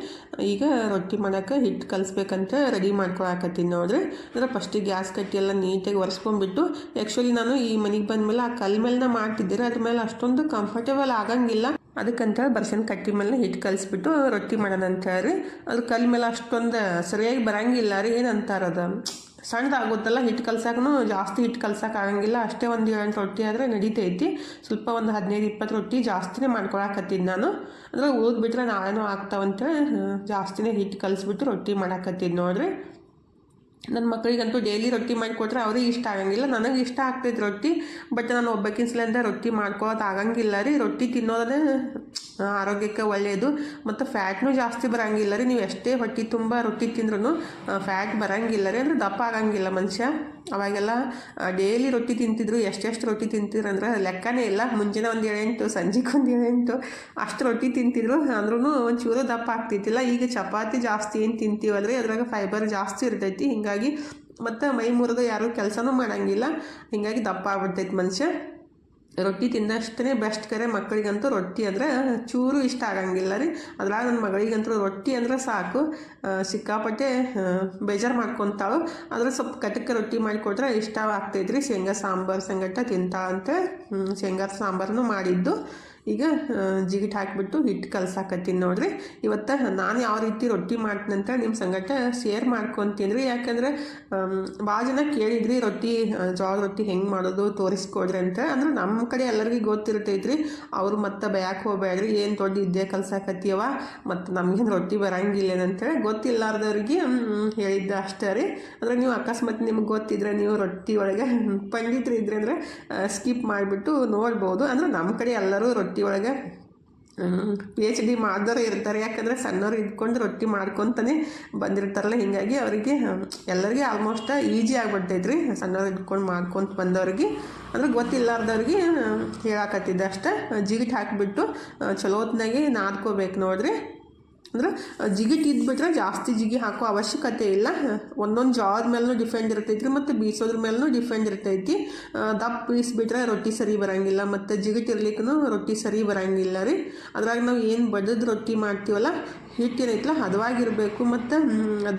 ಈಗ ರೊಟ್ಟಿ ಮಾಡೋಕೆ ಹಿಟ್ಟು ಕಲಿಸ್ಬೇಕಂತ ರೆಡಿ ಮಾಡ್ಕೊಳಕತ್ತೀನಿ ನೋಡ್ರಿ. ಅಂದರೆ ಫಸ್ಟಿಗೆ ಗ್ಯಾಸ್ ಕಟ್ಟಿ ಎಲ್ಲ ನೀಟಾಗಿ ಒರೆಸ್ಕೊಂಡ್ಬಿಟ್ಟು, ಆ್ಯಕ್ಚುಲಿ ನಾನು ಈ ಮನೆಗೆ ಬಂದಮೇಲೆ ಆ ಕಲ್ಲು ಮೇಲೆ ಮಾಡ್ತಿದ್ದೀರಿ. ಅದ್ರ ಮೇಲೆ ಅಷ್ಟೊಂದು ಕಂಫರ್ಟೇಬಲ್ ಆಗಂಗಿಲ್ಲ. ಅದಕ್ಕಂತೇಳಿ ಬರ್ಸನ್ ಕಟ್ಟಿ ಮೇಲೆ ಹಿಟ್ಟು ಕಲಿಸ್ಬಿಟ್ಟು ರೊಟ್ಟಿ ಮಾಡೋಣ ಅಂತ ಹೇಳಿ. ಅದು ಕಲ್ಲು ಮೇಲೆ ಅಷ್ಟೊಂದು ಸರಿಯಾಗಿ ಬರೋಂಗಿಲ್ಲ ರೀ. ಏನಂತಾರದು ಸಣ್ಣದಾಗುತ್ತಲ್ಲ ಹಿಟ್ಟು ಕಲ್ಸಕ್ಕೂ ಜಾಸ್ತಿ ಹಿಟ್ಟು ಕಲ್ಸಕ್ಕೆ ಆಗಂಗಿಲ್ಲ. ಅಷ್ಟೇ ಒಂದು 7 ರೊಟ್ಟಿ ಆದರೆ ನಡೀತೈತಿ. ಸ್ವಲ್ಪ ಒಂದು 15-20 ರೊಟ್ಟಿ ಜಾಸ್ತಿನೇ ಮಾಡ್ಕೊಳಕತ್ತೀನಿ ನಾನು. ಅಂದರೆ ಉಳಿದ್ಬಿಟ್ರೆ ನಾಳೆನೂ ಆಗ್ತಾವಂತೇಳಿ ಜಾಸ್ತಿನೇ ಹಿಟ್ಟು ಕಲಿಸ್ಬಿಟ್ಟು ರೊಟ್ಟಿ ಮಾಡಾಕತ್ತೀನಿ ನೋಡ್ರಿ. ನನ್ನ ಮಕ್ಕಳಿಗಂತೂ ಡೈಲಿ ರೊಟ್ಟಿ ಮಾಡಿಕೊಟ್ರೆ ಅವ್ರಿಗೆ ಇಷ್ಟ ಆಗಂಗಿಲ್ಲ. ನನಗೆ ಇಷ್ಟ ಆಗ್ತೈತೆ ರೊಟ್ಟಿ, ಬಟ್ ನಾನು ಒಬ್ಬಕ್ಕಿಂಸಲಿಂದ ರೊಟ್ಟಿ ಮಾಡ್ಕೊಳ್ಳೋದು ಆಗಂಗಿಲ್ಲ ರೀ. ರೊಟ್ಟಿ ತಿನ್ನೋದೇ ಆರೋಗ್ಯಕ್ಕೆ ಒಳ್ಳೆಯದು ಮತ್ತು ಫ್ಯಾಟ್ನೂ ಜಾಸ್ತಿ ಬರೋಂಗಿಲ್ಲ ರೀ. ನೀವು ಎಷ್ಟೇ ಹೊಟ್ಟೆ ತುಂಬ ರೊಟ್ಟಿ ತಿಂದ್ರೂ ಫ್ಯಾಟ್ ಬರೋಂಗಿಲ್ಲ ರೀ. ಅಂದರೆ ದಪ್ಪ ಆಗಂಗಿಲ್ಲ ಮನುಷ್ಯ. ಅವಾಗೆಲ್ಲ ಡೈಲಿ ರೊಟ್ಟಿ ತಿಂತಿದ್ರು. ಎಷ್ಟೆಷ್ಟು ರೊಟ್ಟಿ ತಿಂತಿದ್ರು ಅಂದ್ರೆ ಲೆಕ್ಕನೇ ಇಲ್ಲ. ಮುಂಜಾನೆ ಒಂದು 7-8, ಸಂಜೆಗೆ ಒಂದು 7-8 ಅಷ್ಟು ರೊಟ್ಟಿ ತಿಂತಿದ್ರು. ಅಂದ್ರೂ ಒಂಚೂರು ದಪ್ಪ ಆಗ್ತೈತಿಲ್ಲ. ಈಗ ಚಪಾತಿ ಜಾಸ್ತಿ ಏನು ತಿಂತೀವಲ್ರಿ, ಅದ್ರಾಗ ಫೈಬರ್ ಜಾಸ್ತಿ ಇರ್ತೈತಿ. ಹೀಗಾಗಿ ಮತ್ತು ಮೈ ಮುರಿದು ಯಾರೂ ಕೆಲಸನೂ ಮಾಡೋಂಗಿಲ್ಲ. ಹೀಗಾಗಿ ದಪ್ಪ ಆಗ್ಬಿಡ್ತೈತಿ ಮನುಷ್ಯ. ರೊಟ್ಟಿ ತಿಂದಷ್ಟೇ ಬೆಸ್ಟ್. ಕರೆ ಮಕ್ಕಳಿಗಂತೂ ರೊಟ್ಟಿ ಅಂದರೆ ಚೂರು ಇಷ್ಟ ಆಗಂಗಿಲ್ಲ ರೀ. ಅದ್ರಾಗ ನನ್ನ ಮಗಳಿಗಂತೂ ರೊಟ್ಟಿ ಅಂದರೆ ಸಾಕು, ಸಿಕ್ಕಾಪಟ್ಟೆ ಬೇಜಾರು ಮಾಡ್ಕೊತಾಳು. ಆದರೆ ಸ್ವಲ್ಪ ಕಟಕ್ಕೆ ರೊಟ್ಟಿ ಮಾಡಿಕೊಟ್ರೆ ಇಷ್ಟ ಆಗ್ತೈತ್ರಿ. ಶೇಂಗಾ ಸಾಂಬಾರು ಸಂಗಟ ತಿಂತಾ ಅಂತ ಶೇಂಗಾ ಸಾಂಬಾರನ್ನು ಮಾಡಿದ್ದು. ಈಗ ಜಿಗಿಟ್ ಹಾಕಿಬಿಟ್ಟು ಹಿಟ್ಟು ಕಲ್ಸಾಕತ್ತೀನಿ ನೋಡ್ರಿ. ಇವತ್ತು ನಾನು ಯಾವ ರೀತಿ ರೊಟ್ಟಿ ಮಾಡ್ತೀನಿ ಅಂತ ನಿಮ್ಮ ಸಂಗಟ ಶೇರ್ ಮಾಡ್ಕೊತೀನಿ ರೀ. ಯಾಕಂದರೆ ಭಾಳ ಜನ ಕೇಳಿದ್ರಿ ರೊಟ್ಟಿ, ಜೋಳದ ರೊಟ್ಟಿ ಹೆಂಗೆ ಮಾಡೋದು ತೋರಿಸ್ಕೊಡ್ರಿ ಅಂತ. ಅಂದ್ರೆ ನಮ್ಮ ಕಡೆ ಎಲ್ಲರಿಗೂ ಗೊತ್ತಿರ್ತೈತ್ರಿ. ಅವರು ಮತ್ತೆ ಬಯಕ್ಕೆ ಹೋಗ್ಬೇಡ್ರಿ, ಏನು ದೊಡ್ಡ ಇದ್ದೇ ಕಲ್ಸಾಕತ್ತೀವ ಮತ್ತು ನಮಗೇನು ರೊಟ್ಟಿ ಬರೋಂಗಿಲ್ಲ ಅಂತೇಳಿ ಗೊತ್ತಿಲ್ಲಾರ್ದವ್ರಿಗೆ ಹೇಳಿದ್ದೆ ಅಷ್ಟೇ ರೀ. ಅಂದರೆ ನೀವು ಅಕಸ್ಮಾತ್ ನಿಮ್ಗೆ ಗೊತ್ತಿದ್ರೆ, ನೀವು ರೊಟ್ಟಿ ಒಳಗೆ ಪಂಡಿತರು ಇದ್ರೆ ಅಂದರೆ ಸ್ಕಿಪ್ ಮಾಡಿಬಿಟ್ಟು ನೋಡ್ಬೋದು. ಅಂದರೆ ನಮ್ಮ ಕಡೆ ಎಲ್ಲರೂ ರೊಟ್ಟಿ ಒಳಗೆ PhD ಮಾಡಿದವರು ಇರ್ತಾರೆ. ಯಾಕಂದರೆ ಸಣ್ಣವ್ರು ಇದ್ಕೊಂಡು ರೊಟ್ಟಿ ಮಾಡ್ಕೊತಾನೆ ಬಂದಿರ್ತಾರಲ್ಲ, ಹೀಗಾಗಿ ಅವರಿಗೆ ಎಲ್ಲರಿಗೆ ಆಲ್ಮೋಸ್ಟ್ ಈಜಿ ಆಗ್ಬಿಡ್ತೈತ್ರಿ ಸಣ್ಣವ್ರು ಇದ್ಕೊಂಡು ಮಾಡ್ಕೊತ ಬಂದವ್ರಿಗೆ. ಅಂದರೆ ಗೊತ್ತಿಲ್ಲಾರ್ದವ್ರಿಗೆ ಹೇಳಾಕತ್ತಿದ್ದೆ ಅಷ್ಟೇ. ಜಿಗಿಟ್ ಹಾಕಿಬಿಟ್ಟು ಚಲೋ ಹೊತ್ನಾಗೆ ನಾದ್ಕೋಬೇಕು ನೋಡ್ರಿ. ಅಂದ್ರೆ ಜಿಗಿಟ್ ಇದ್ಬಿಟ್ರೆ ಜಾಸ್ತಿ ಜಿಗಿ ಹಾಕೋ ಅವಶ್ಯಕತೆ ಇಲ್ಲ. ಒಂದೊಂದು ಜಾದ ಮೇಲೂ ಡಿಫೆಂಡ್ ಇರ್ತೈತಿ ರೀ ಮತ್ತು ಬೀಸೋದ್ರ ಮೇಲೂ ಡಿಫೆಂಡ್ ಇರ್ತೈತಿ. ದಪ್ಪ ಬೀಸ್ಬಿಟ್ರೆ ರೊಟ್ಟಿ ಸರಿ ಬರೋಂಗಿಲ್ಲ ಮತ್ತು ಜಿಗಿಟ್ ಇರ್ಲಿಕ್ಕೂ ರೊಟ್ಟಿ ಸರಿ ಬರೋಂಗಿಲ್ಲ ರೀ. ಅದ್ರಾಗ ನಾವು ಏನು ಬಡದು ರೊಟ್ಟಿ ಮಾಡ್ತೀವಲ್ಲ, ಹಿಟ್ಟೇನೈತಲ್ಲ ಹದವಾಗಿರಬೇಕು ಮತ್ತು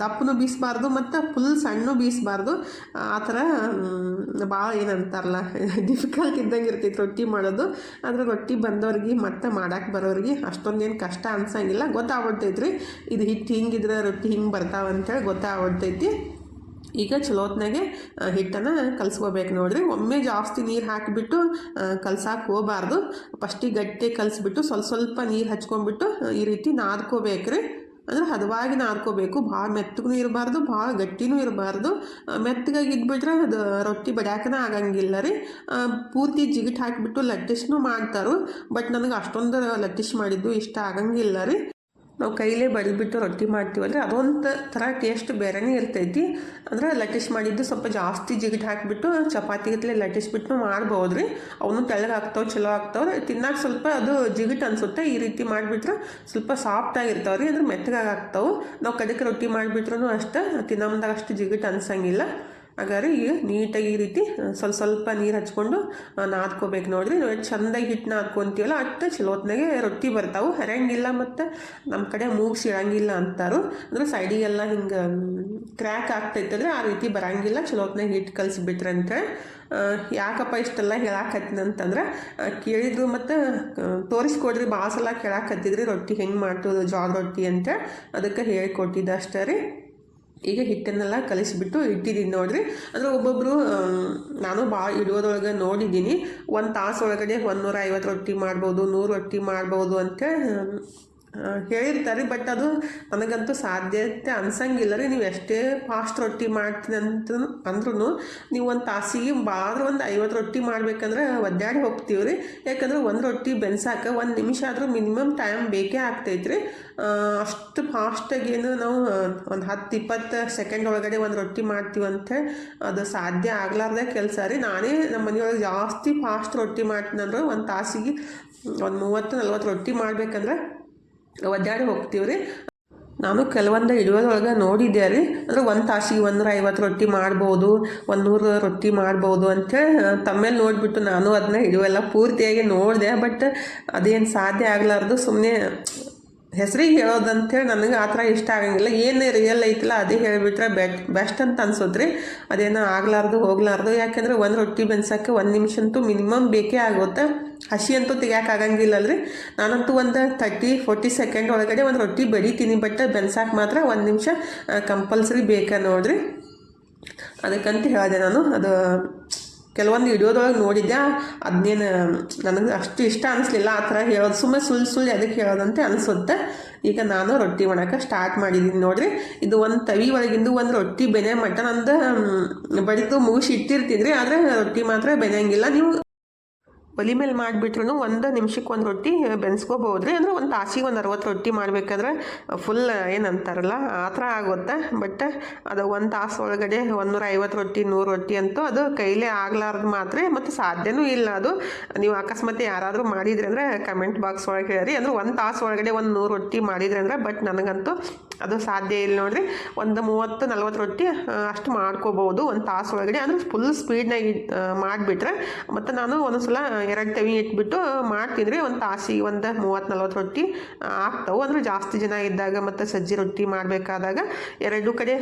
ದಪ್ಪನೂ ಬೀಸಬಾರ್ದು ಮತ್ತು ಫುಲ್ ಸಣ್ಣು ಬೀಸಬಾರ್ದು. ಆ ಥರ ಭಾಳ ಏನಂತಾರಲ್ಲ ಡಿಫಿಕಲ್ಟ್ ಇದ್ದಂಗೆ ಇರ್ತೈತಿ ರೊಟ್ಟಿ ಮಾಡೋದು. ಆದರೆ ರೊಟ್ಟಿ ಬಂದವ್ರಿಗೆ ಮತ್ತು ಮಾಡೋಕ್ಕೆ ಬರೋರಿಗೆ ಅಷ್ಟೊಂದೇನು ಕಷ್ಟ ಅನ್ಸಂಗಿಲ್ಲ. ಗೊತ್ತಾಗ್ಬಿಡ್ತೈತ್ರಿ ಇದು ಹಿಟ್ಟು ಹಿಂಗಿದ್ರೆ ರೊಟ್ಟಿ ಹಿಂಗೆ ಬರ್ತಾವಂತೇಳಿ ಗೊತ್ತಾಗ್ಬಿಡ್ತೈತಿ. ಈಗ ಚಲೋ ಹೊತ್ನಾಗೆ ಹಿಟ್ಟನ್ನು ಕಲಿಸ್ಕೋಬೇಕು ನೋಡ್ರಿ. ಒಮ್ಮೆ ಜಾಸ್ತಿ ನೀರು ಹಾಕಿಬಿಟ್ಟು ಕಲ್ಸಕ್ಕೆ ಹೋಗಬಾರ್ದು. ಫಸ್ಟಿಗೆ ಗಟ್ಟಿ ಕಲಿಸ್ಬಿಟ್ಟು ಸ್ವಲ್ಪ ಸ್ವಲ್ಪ ನೀರು ಹಚ್ಕೊಂಡ್ಬಿಟ್ಟು ಈ ರೀತಿ ನಾದ್ಕೋಬೇಕ್ರಿ. ಅಂದರೆ ಹದವಾಗಿ ನಾದ್ಕೋಬೇಕು, ಭಾಳ ಮೆತ್ತಗೂ ಇರಬಾರ್ದು, ಭಾಳ ಗಟ್ಟಿನೂ ಇರಬಾರ್ದು. ಮೆತ್ತಗಾಗಿ ಇದ್ಬಿಟ್ರೆ ಅದು ರೊಟ್ಟಿ ಬಡ್ಯಾಕನ ಆಗಂಗಿಲ್ಲ ರೀ. ಪೂರ್ತಿ ಜಿಗಿಟ್ ಹಾಕಿಬಿಟ್ಟು ಲಟ್ಟಿಸ್ನೂ ಮಾಡ್ತಾರೆ, ಬಟ್ ನನಗೆ ಅಷ್ಟೊಂದು ಲಟ್ಟಿಸ್ ಮಾಡಿದ್ದು ಇಷ್ಟ ಆಗಂಗಿಲ್ಲ ರೀ. ನಾವು ಕೈಲೇ ಬಡಿದ್ಬಿಟ್ಟು ರೊಟ್ಟಿ ಮಾಡ್ತೀವಲ್ರಿ, ಅದೊಂದು ಥರ ಟೇಸ್ಟ್ ಬೇರೆನೇ ಇರ್ತೈತಿ. ಅಂದರೆ ಲಟ್ಟಿಸ್ ಮಾಡಿದ್ದು ಸ್ವಲ್ಪ ಜಾಸ್ತಿ ಜಿಗಿಟ್ ಹಾಕಿಬಿಟ್ಟು ಚಪಾತಿ ಗತ್ಲೆ ಲಟ್ಟಿಸ್ಬಿಟ್ಟು ಮಾಡ್ಬೋದು ರೀ. ಅವನು ತೆಳ್ಳಗೆ ಆಗ್ತಾವೆ, ಚಲೋ ಆಗ್ತಾವೆ, ತಿನ್ನಕ್ಕೆ ಸ್ವಲ್ಪ ಅದು ಜಿಗಿಟ್ ಅನಿಸುತ್ತೆ. ಈ ರೀತಿ ಮಾಡಿಬಿಟ್ರೆ ಸ್ವಲ್ಪ ಸಾಫ್ಟಾಗಿರ್ತಾವೆ ರೀ, ಅಂದ್ರೆ ಮೆತ್ತಗಾಗಿ ಆಗ್ತಾವೆ. ನಾವು ಕಡಕ್ಕೆ ರೊಟ್ಟಿ ಮಾಡಿಬಿಟ್ರೂ ಅಷ್ಟೇ ತಿನ್ನೋಮ್ದಾಗ ಅಷ್ಟು ಜಿಗಿಟ್ ಅನ್ಸಂಗಿಲ್ಲ. ಹಾಗಾದ್ರೆ ಈಗ ನೀಟಾಗಿ ಈ ರೀತಿ ಸ್ವಲ್ಪ ನೀರು ಹಚ್ಕೊಂಡು ನಾದ್ಕೋಬೇಕು ನೋಡಿರಿ. ನಾವು ಚೆಂದಾಗಿ ಹಿಟ್ಟು ನಾದ್ಕೊತೀವಲ್ಲ ಅಷ್ಟು ಚಲೋತ್ನಾಗೆ ರೊಟ್ಟಿ ಬರ್ತಾವೆ, ಹರಿಯಂಗಿಲ್ಲ ಮತ್ತು ನಮ್ಮ ಕಡೆ ಮೂಗ್ಸಿ ಇಳಂಗಿಲ್ಲ ಅಂತಾರು. ಅಂದ್ರೆ ಸೈಡಿಗೆಲ್ಲ ಹಿಂಗೆ ಕ್ರ್ಯಾಕ್ ಆಗ್ತೈತಂದ್ರೆ ಆ ರೀತಿ ಬರಂಗಿಲ್ಲ ಚಲೋತ್ನಾಗ ಹಿಟ್ಟು ಕಲಿಸ್ಬಿಟ್ರಂತೆ. ಯಾಕಪ್ಪ ಇಷ್ಟೆಲ್ಲ ಹೇಳಾಕತ್ತೀನಂತಂದ್ರೆ ಕೇಳಿದ್ರು ಮತ್ತು ತೋರಿಸ್ಕೊಡ್ರಿ, ಭಾಳ ಸಲ ಕೇಳಾಕತ್ತಿದ್ರಿ ರೊಟ್ಟಿ ಹೆಂಗೆ ಮಾಡ್ತೋದು ಜೋಳದ ರೊಟ್ಟಿ ಅಂತ, ಅದಕ್ಕೆ ಹೇಳ್ಕೊಟ್ಟಿದ್ದೆ ಅಷ್ಟೇ ರೀ. ಈಗ ಹಿಟ್ಟನ್ನೆಲ್ಲ ಕಲಿಸಿಬಿಟ್ಟು ಇಟ್ಟಿದ್ದೀನಿ ನೋಡಿರಿ. ಅಂದರೆ ಒಬ್ಬೊಬ್ಬರು ನಾನು ಭಾಳ ಇಡೋದ್ರೊಳಗೆ ನೋಡಿದ್ದೀನಿ, 1 ತಾಸು ಒಳಗಡೆ 150 ರೊಟ್ಟಿ ಮಾಡ್ಬೋದು, 100 ರೊಟ್ಟಿ ಮಾಡ್ಬೋದು ಅಂತ ಹೇಳಿರ್ತಾರೆ. ಬಟ್ ಅದು ನನಗಂತೂ ಸಾಧ್ಯತೆ ಅನ್ಸಂಗಿಲ್ಲ ರೀ. ನೀವು ಎಷ್ಟೇ ಫಾಸ್ಟ್ ರೊಟ್ಟಿ ಮಾಡ್ತೀನಿ ಅಂದ್ರೂ ನೀವು 1 ತಾಸಿಗೆ ಭಾಳ ಒಂದು 50 ರೊಟ್ಟಿ ಮಾಡ್ಬೇಕಂದ್ರೆ ಒದ್ದಾಡಿ ಹೋಗ್ತೀವಿ ರೀ. ಯಾಕಂದ್ರೆ ಒಂದು ರೊಟ್ಟಿ ಬೆನ್ಸಾಕ 1 ನಿಮಿಷ ಆದರೂ ಮಿನಿಮಮ್ ಟೈಮ್ ಬೇಕೇ ಆಗ್ತೈತೆ ರೀ. ಅಷ್ಟು ಫಾಸ್ಟಾಗೇನು ನಾವು ಒಂದು 10-20 ಸೆಕೆಂಡ್ ಒಳಗಡೆ ಒಂದು ರೊಟ್ಟಿ ಮಾಡ್ತೀವಂತೆ ಅದು ಸಾಧ್ಯ ಆಗ್ಲಾರ್ದೆ ಕೆಲಸ ರೀ. ನಾನೇ ನಮ್ಮ ಮನೆಯೊಳಗೆ ಜಾಸ್ತಿ ಫಾಸ್ಟ್ ರೊಟ್ಟಿ ಮಾಡ್ತೀನಿ ಅಂದ್ರೆ 1 ತಾಸಿಗೆ ಒಂದು 30-40 ರೊಟ್ಟಿ ಮಾಡ್ಬೇಕಂದ್ರೆ ಒದ್ದಾಡಿ ಹೋಗ್ತೀವಿ ರೀ. ನಾನು ಕೆಲವೊಂದು ಇಡುವುದೊಳಗೆ ನೋಡಿದ್ದೆ ರೀ. ಅಂದರೆ 1 ತಾಸಿಗೆ 150 ರೊಟ್ಟಿ ಮಾಡ್ಬೋದು, 100 ರೊಟ್ಟಿ ಮಾಡ್ಬೋದು ಅಂತೇಳಿ ತಮ್ಮೇಲೆ ನೋಡಿಬಿಟ್ಟು ನಾನು ಅದನ್ನ ಇಡುವೆಲ್ಲ ಪೂರ್ತಿಯಾಗಿ ನೋಡಿದೆ. ಬಟ್ ಅದೇನು ಸಾಧ್ಯ ಆಗಲಾರ್ದು ಸುಮ್ಮನೆ ಹೆಸರಿಗೆ ಹೇಳೋದಂತೇಳಿ ನನಗೆ ಆ ಥರ ಇಷ್ಟ ಆಗಂಗಿಲ್ಲ. ಏನು ರಿಯಲ್ ಐತಿಲ್ಲ ಅದೇ ಹೇಳಿಬಿಟ್ರೆ ಬೆಸ್ಟ್ ಅಂತ ಅನ್ಸೋದ್ರಿ. ಅದೇನೋ ಆಗ್ಲಾರ್ದು ಹೋಗ್ಲಾರ್ದು. ಯಾಕೆಂದರೆ ಒಂದು ರೊಟ್ಟಿ ಬೆನ್ಸೋಕ್ಕೆ 1 ನಿಮಿಷ ಅಂತೂ ಮಿನಿಮಮ್ ಬೇಕೇ ಆಗುತ್ತೆ. ಹಸಿ ಅಂತೂ ತೆಗಿಯೋಕೆ ಆಗಂಗಿಲ್ಲಲ್ರಿ. ನಾನಂತೂ ಒಂದು 30-40 ಸೆಕೆಂಡ್ ಒಳಗಡೆ ಒಂದು ರೊಟ್ಟಿ ಬಡಿತೀನಿ, ಬಟ್ ಬೆನ್ಸೋಕೆ ಮಾತ್ರ 1 ನಿಮಿಷ ಕಂಪಲ್ಸರಿ ಬೇಕಾ ನೋಡ್ರಿ. ಅದಕ್ಕಂತ ಹೇಳಿದೆ ನಾನು. ಅದು ಕೆಲವೊಂದು ವಿಡಿಯೋದೊಳಗೆ ನೋಡಿದ್ದೆ, ಅದನ್ನೇನು ನನಗೆ ಅಷ್ಟು ಇಷ್ಟ ಅನಿಸ್ಲಿಲ್ಲ ಆ ಥರ ಹೇಳೋದು. ಸುಮ್ಮನೆ ಸುಳ್ಳು ಅದಕ್ಕೆ ಹೇಳೋದಂತೆ ಅನಿಸುತ್ತೆ. ಈಗ ನಾನು ರೊಟ್ಟಿ ಮಾಡೋಕೆ ಸ್ಟಾರ್ಟ್ ಮಾಡಿದ್ದೀನಿ ನೋಡಿರಿ. ಇದು ಒಂದು ತವಿ ಒಳಗಿಂದು ಒಂದು ರೊಟ್ಟಿ ಬೆನೆ ಮಟ್ಟ ನಂದು ಬಡಿದು ಮುಗಿಸಿ ಇಟ್ಟಿರ್ತಿದ್ರಿ, ಆದರೆ ರೊಟ್ಟಿ ಮಾತ್ರ ಬೆನೆಯಂಗಿಲ್ಲ. ನೀವು ಒಲಿ ಮೇಲೆ ಮಾಡಿಬಿಟ್ರು 1 ನಿಮಿಷಕ್ಕೆ 1 ರೊಟ್ಟಿ ಬೆನ್ಸ್ಕೋಬೋದು ರೀ. ಅಂದರೆ 1 ತಾಸಿಗೆ 60 ರೊಟ್ಟಿ ಮಾಡಬೇಕಾದ್ರೆ ಫುಲ್ ಏನಂತಾರಲ್ಲ ಆ ಥರ ಆಗುತ್ತೆ. ಬಟ್ ಅದು 1 ತಾಸು ಒಳಗಡೆ 150 ರೊಟ್ಟಿ 100 ರೊಟ್ಟಿ ಅಂತೂ ಅದು ಕೈಲೇ ಆಗ್ಲಾರ್ದು ಮಾತ್ರ, ಮತ್ತು ಸಾಧ್ಯನೂ ಇಲ್ಲ ಅದು. ನೀವು ಅಕಸ್ಮಾತ್ ಯಾರಾದರೂ ಮಾಡಿದ್ರಿ ಅಂದರೆ ಕಮೆಂಟ್ ಬಾಕ್ಸ್ ಒಳಗೆ ಹೇಳಿ. ಅಂದರೆ 1 ತಾಸು ಒಳಗಡೆ 100 ರೊಟ್ಟಿ ಮಾಡಿದ್ರಿ ಅಂದರೆ, ಬಟ್ ನನಗಂತೂ ಅದು ಸಾಧ್ಯ ಇಲ್ಲ ನೋಡಿರಿ. ಒಂದು 30-40 ರೊಟ್ಟಿ ಅಷ್ಟು ಮಾಡ್ಕೋಬೋದು 1 ತಾಸು ಒಳಗಡೆ. ಅಂದರೆ ಫುಲ್ ಸ್ಪೀಡ್ನಾಗ ಮಾಡಿಬಿಟ್ರೆ. ಮತ್ತು ನಾನು ಒಂದೊಂದ್ಸಲ 2 ತವಿ ಇಟ್ಬಿಟ್ಟು ಮಾಡ್ತೀನಿ ರೀ. 1 ತಾಸಿಗೆ 30-40 ರೊಟ್ಟಿ ಆಗ್ತಾವೆ. ಅಂದರೆ ಜಾಸ್ತಿ ಜನ ಇದ್ದಾಗ ಮತ್ತು ಸಜ್ಜಿ ರೊಟ್ಟಿ ಮಾಡಬೇಕಾದಾಗ 2 ಕಡೆ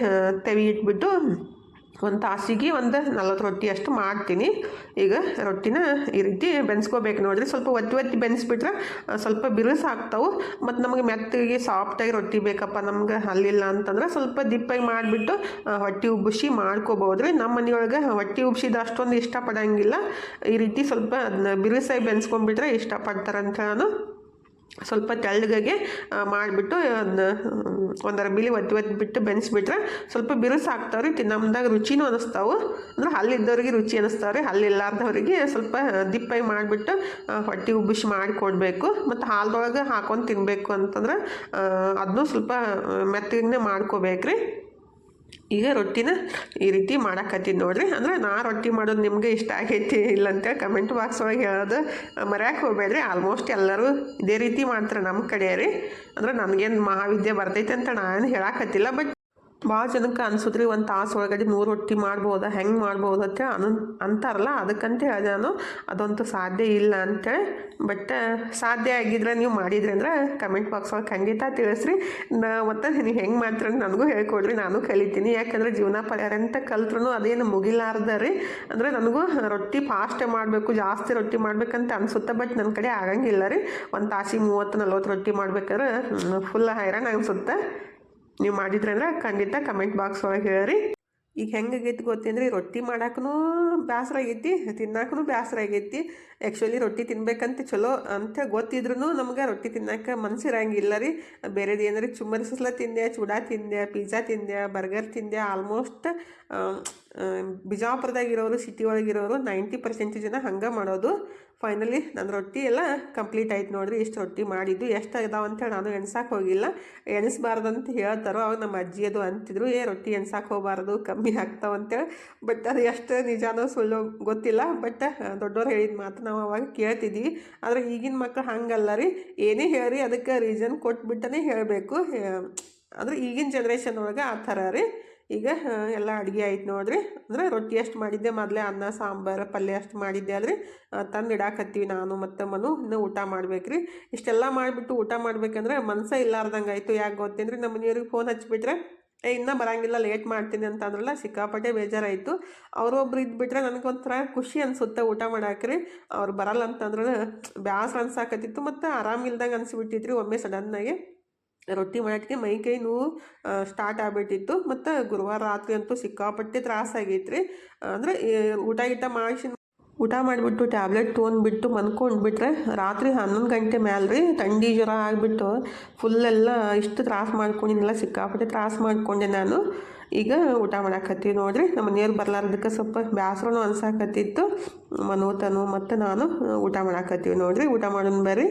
ತವಿ ಇಟ್ಬಿಟ್ಟು 1 ತಾಸಿಗೆ 40 ರೊಟ್ಟಿ ಅಷ್ಟು ಮಾಡ್ತೀನಿ. ಈಗ ರೊಟ್ಟಿನ ಈ ರೀತಿ ಬೆನ್ಸ್ಕೋಬೇಕು ನೋಡಿರಿ. ಸ್ವಲ್ಪ ಒತ್ತಿ ಬೆನ್ಸ್ಬಿಟ್ರೆ ಸ್ವಲ್ಪ ಬಿರುಸು ಆಗ್ತಾವೆ. ಮತ್ತು ನಮಗೆ ಮೆತ್ತಗೆ ಸಾಫ್ಟಾಗಿ ರೊಟ್ಟಿ ಬೇಕಪ್ಪ ನಮ್ಗೆ ಅಲ್ಲಿಲ್ಲ ಅಂತಂದ್ರೆ ಸ್ವಲ್ಪ ದಿಪ್ಪಾಗಿ ಮಾಡಿಬಿಟ್ಟು ಹೊಟ್ಟೆ ಉಬ್ಬಿಸಿ ಮಾಡ್ಕೋಬೋದು ರೀ. ನಮ್ಮ ಮನೆಯೊಳಗೆ ಹೊಟ್ಟೆ ಉಬ್ಬಿಸಿದ ಅಷ್ಟೊಂದು ಇಷ್ಟಪಡೋಂಗಿಲ್ಲ. ಈ ರೀತಿ ಸ್ವಲ್ಪ ಅದನ್ನ ಬಿರುಸಾಗಿ ಬೆನ್ಸ್ಕೊಂಡ್ಬಿಟ್ರೆ ಇಷ್ಟಪಡ್ತಾರಂತ ನಾನು ಸ್ವಲ್ಪ ತೆಳ್ಳಗೆ ಮಾಡಿಬಿಟ್ಟು ಅದನ್ನ ಒಂದರ ಬಿಲಿ ಒತ್ತಿ ಬೆನ್ಸ್ಬಿಟ್ರೆ ಸ್ವಲ್ಪ ಬಿರುಸು ಆಗ್ತಾವ್ರಿ. ತಿನ್ನಮ್ದಾಗ ರುಚಿನೂ ಅನ್ನಿಸ್ತಾವೆ. ಅಂದ್ರೆ ಹಲ್ಲಿದ್ದವ್ರಿಗೆ ರುಚಿ ಅನ್ನಿಸ್ತಾವ್ರಿ, ಹಲ್ಲಿಲ್ಲಾರ್ದವ್ರಿಗೆ ಸ್ವಲ್ಪ ದಿಪ್ಪಾಗಿ ಮಾಡಿಬಿಟ್ಟು ಹೊಟ್ಟೆ ಉಬ್ಬಿಸಿ ಮಾಡಿಕೊಡ್ಬೇಕು. ಮತ್ತು ಹಾಲದೊಳಗೆ ಹಾಕೊಂಡು ತಿನ್ನಬೇಕು ಅಂತಂದ್ರೆ ಅದನ್ನೂ ಸ್ವಲ್ಪ ಮೆತ್ತಗೆ ಮಾಡ್ಕೋಬೇಕ್ರಿ. ಈಗ ರೊಟ್ಟಿನ ಈ ರೀತಿ ಮಾಡಾಕತ್ತೀನಿ ನೋಡಿರಿ. ಅಂದರೆ ನಾ ರೊಟ್ಟಿ ಮಾಡೋದು ನಿಮಗೆ ಇಷ್ಟ ಆಗೈತಿ ಇಲ್ಲ ಅಂತೇಳಿ ಕಮೆಂಟ್ ಬಾಕ್ಸ್ ಒಳಗೆ ಹೇಳೋದು ಮರ್ಯಾಕೆ ಹೋಗ್ಬೇಡ್ರಿ. ಆಲ್ಮೋಸ್ಟ್ ಎಲ್ಲರೂ ಇದೇ ರೀತಿ ಮಾಡ್ತಾರೆ ನಮ್ಮ ಕಡೆ ರೀ. ಅಂದರೆ ನನಗೇನು ಮಹಾವಿದ್ಯೆ ಬರ್ತೈತೆ ಅಂತ ನಾನು ಹೇಳಾಕತ್ತಿಲ್ಲ. ಬಟ್ ಭಾಳ ಜನಕ್ಕೆ ಅನ್ಸುತ್ರಿ 1 ತಾಸು ಒಳಗಡೆ 100 ರೊಟ್ಟಿ ಮಾಡ್ಬೋದಾ, ಹೆಂಗೆ ಮಾಡ್ಬೋದು ಅಂತ ಅಂತಾರಲ್ಲ. ಅದಕ್ಕಂತ ಹೇಳಿದೆ ನಾನು, ಅದಂತೂ ಸಾಧ್ಯ ಇಲ್ಲ ಅಂತೇಳಿ. ಬಟ್ ಸಾಧ್ಯ ಆಗಿದ್ರೆ ನೀವು ಮಾಡಿದ್ರಿ ಅಂದ್ರೆ ಕಮೆಂಟ್ ಬಾಕ್ಸ್ ಒಳಗೆ ಖಂಡಿತ ತಿಳಿಸ್ರಿ. ಮತ್ತು ನೀವು ಹೆಂಗೆ ಮಾಡ್ತೀರ ನನಗೂ ಹೇಳ್ಕೊಡ್ರಿ, ನಾನು ಕಲಿತೀನಿ. ಯಾಕಂದರೆ ಜೀವನ ಪರ್ಯಂತ ಕಲ್ತ್ರೂ ಅದೇನು ಮುಗಿಲಾರ್ದ ರೀ. ಅಂದರೆ ನನಗೂ ರೊಟ್ಟಿ ಫಾಸ್ಟೇ ಮಾಡಬೇಕು, ಜಾಸ್ತಿ ರೊಟ್ಟಿ ಮಾಡ್ಬೇಕಂತ ಅನಿಸುತ್ತೆ. ಬಟ್ ನನ್ನ ಕಡೆ ಆಗಂಗಿಲ್ಲ ರೀ. 1 ತಾಸಿಗೆ 30-40 ರೊಟ್ಟಿ ಮಾಡ್ಬೇಕಾದ್ರೆ ಫುಲ್ ಹೈರಾಣ ಅನಿಸುತ್ತೆ. ನೀವು ಮಾಡಿದ್ರಿ ಅಂದ್ರೆ ಖಂಡಿತ ಕಮೆಂಟ್ ಬಾಕ್ಸ್ ಒಳಗೆ ಹೇಳ್ರಿ. ಈಗ ಹೆಂಗಾಗೈತಿ ಗೊತ್ತೇನ್ರಿ, ರೊಟ್ಟಿ ಮಾಡಕ್ಕೂ ಬೇಸರ ಆಗೈತಿ, ತಿನ್ನಕ್ಕೂ ಬೇಸರ ಆಗೈತಿ. ಆ್ಯಕ್ಚುಲಿ ರೊಟ್ಟಿ ತಿನ್ಬೇಕಂತ ಚಲೋ ಅಂತ ಗೊತ್ತಿದ್ರು ನಮ್ಗೆ ರೊಟ್ಟಿ ತಿನ್ನಕ್ಕೆ ಮನಸ್ಸಿರಂಗಿಲ್ಲ ರೀ. ಬೇರೆದು ಏನಾರು ಚುಮ್ಮರಿಸಲ ತಿಂದೆ, ಚೂಡಾ ತಿಂದೆ, ಪಿಜ್ಜಾ ತಿಂದೆ, ಬರ್ಗರ್ ತಿಂದೆ. ಆಲ್ಮೋಸ್ಟ್ ಬಿಜಾಪುರದಾಗಿರೋರು, ಸಿಟಿ ಒಳಗಿರೋರು 90% ಜನ ಹಂಗೆ ಮಾಡೋದು. ಫೈನಲಿ ನನ್ನ ರೊಟ್ಟಿ ಎಲ್ಲ ಕಂಪ್ಲೀಟ್ ಆಯ್ತು ನೋಡಿರಿ. ಇಷ್ಟು ರೊಟ್ಟಿ ಮಾಡಿದ್ದು ಎಷ್ಟು ಅದಾವ ಅಂತೇಳಿ ನಾನು ಎಣ್ಸಕ್ಕೆ ಹೋಗಿಲ್ಲ. ಎಣಿಸ್ಬಾರ್ದಂತ ಹೇಳ್ತಾರೋ. ಅವಾಗ ನಮ್ಮ ಅಜ್ಜಿ ಅದು ಅಂತಿದ್ರು, ರೊಟ್ಟಿ ಎಣ್ಸಕ್ಕೆ ಹೋಗಬಾರ್ದು, ಕಮ್ಮಿ ಆಗ್ತಾವಂತೇಳಿ. ಬಟ್ ಅದು ಎಷ್ಟು ನಿಜಾನೋ ಸುಳ್ಳು ಗೊತ್ತಿಲ್ಲ. ಬಟ್ ದೊಡ್ಡವ್ರು ಹೇಳಿದ ಮಾತು ನಾವು ಅವಾಗ ಕೇಳ್ತಿದ್ವಿ. ಆದರೆ ಈಗಿನ ಮಕ್ಕಳು ಹಂಗಲ್ಲ ರೀ, ಏನೇ ಹೇಳ್ರಿ ಅದಕ್ಕೆ ರೀಸನ್ ಕೊಟ್ಬಿಟ್ಟನೇ ಹೇಳಬೇಕು. ಅಂದರೆ ಈಗಿನ ಜನ್ರೇಷನ್ ಒಳಗೆ ಆ ಥರ ರೀ. ಈಗ ಎಲ್ಲ ಅಡುಗೆ ಆಯ್ತು ನೋಡಿರಿ. ಅಂದರೆ ರೊಟ್ಟಿ ಅಷ್ಟು ಮಾಡಿದ್ದೆ, ಮೊದಲೇ ಅನ್ನ ಸಾಂಬಾರು ಪಲ್ಯ ಅಷ್ಟು ಮಾಡಿದ್ದೆ ಆದರೆ ತಂದು ಇಡಾಕತ್ತೀವಿ ನಾನು ಮತ್ತು ಮನು. ಇನ್ನೂ ಊಟ ಮಾಡ್ಬೇಕ್ರಿ. ಇಷ್ಟೆಲ್ಲ ಮಾಡಿಬಿಟ್ಟು ಊಟ ಮಾಡ್ಬೇಕಂದ್ರೆ ಮನಸ್ಸೇ ಇಲ್ಲಾರ್ದಂಗೆ ಆಯಿತು. ಯಾಕೆ ಗೊತ್ತೇನ್ರಿ, ನಮ್ಮ ಮನೆಯವ್ರಿಗೆ ಫೋನ್ ಹಚ್ಚಿಬಿಟ್ರೆ ಇನ್ನೂ ಬರೋಂಗಿಲ್ಲ, ಲೇಟ್ ಮಾಡ್ತೀನಿ ಅಂತ ಅಂದ್ರಲ್ಲ, ಸಿಕ್ಕಾಪಟ್ಟೆ ಬೇಜಾರಾಯಿತು. ಅವರೊಬ್ರು ಇದ್ಬಿಟ್ರೆ ನನಗೊಂಥರ ಖುಷಿ ಅನಿಸುತ್ತೆ ಊಟ ಮಾಡಾಕ್ರಿ. ಅವ್ರು ಬರಲ್ಲ ಅಂತಂದ್ರೆ ಬ್ಯಾಸರ ಅನ್ಸಾಕತ್ತಿತ್ತು ಮತ್ತು ಆರಾಮಿಲ್ದಂಗೆ ಅನಿಸ್ಬಿಟ್ಟಿದ್ರಿ. ಒಮ್ಮೆ ಸಡನ್ನಾಗಿ ರೊಟ್ಟಿ ಮಾಡೋಕ್ಕೆ ಮೈ ಕೈ ನೋವು ಸ್ಟಾರ್ಟ್ ಆಗಿಬಿಟ್ಟಿತ್ತು. ಮತ್ತು ಗುರುವಾರ ರಾತ್ರಿ ಅಂತೂ ಸಿಕ್ಕಾಪಟ್ಟೆ ತ್ರಾಸಾಗೈತೆ ರೀ. ಅಂದರೆ ಊಟ ಊಟ ಮಾಡಿಬಿಟ್ಟು ಟ್ಯಾಬ್ಲೆಟ್ ತೊಗೊಂಡ್ಬಿಟ್ಟು ಮನ್ಕೊಂಡ್ಬಿಟ್ರೆ ರಾತ್ರಿ 11 ಗಂಟೆ ಮ್ಯಾಲೆ ರೀ ಥಂಡಿ ಜ್ವರ ಆಗಿಬಿಟ್ಟು ಫುಲ್ಲೆಲ್ಲ ಇಷ್ಟು ತ್ರಾಸು ಮಾಡ್ಕೊಂಡಿನಿಲ್ಲ, ಸಿಕ್ಕಾಪಟ್ಟೆ ತ್ರಾಸು ಮಾಡಿಕೊಂಡೆ ನಾನು. ಈಗ ಊಟ ಮಾಡಾಕತ್ತೀವಿ ನೋಡಿರಿ. ನಮ್ಮ ಮನೆಯವ್ರು ಬರಲಾರ್ದಕ್ಕೆ ಸ್ವಲ್ಪ ಬೇಸರನೂ ಅನ್ಸಾಕತ್ತಿತ್ತು. ಮನೋತನು ಮತ್ತು ನಾನು ಊಟ ಮಾಡಾಕತ್ತೀವಿ ನೋಡಿರಿ. ಊಟ ಮಾಡೋಣ ಬರ್ರಿ.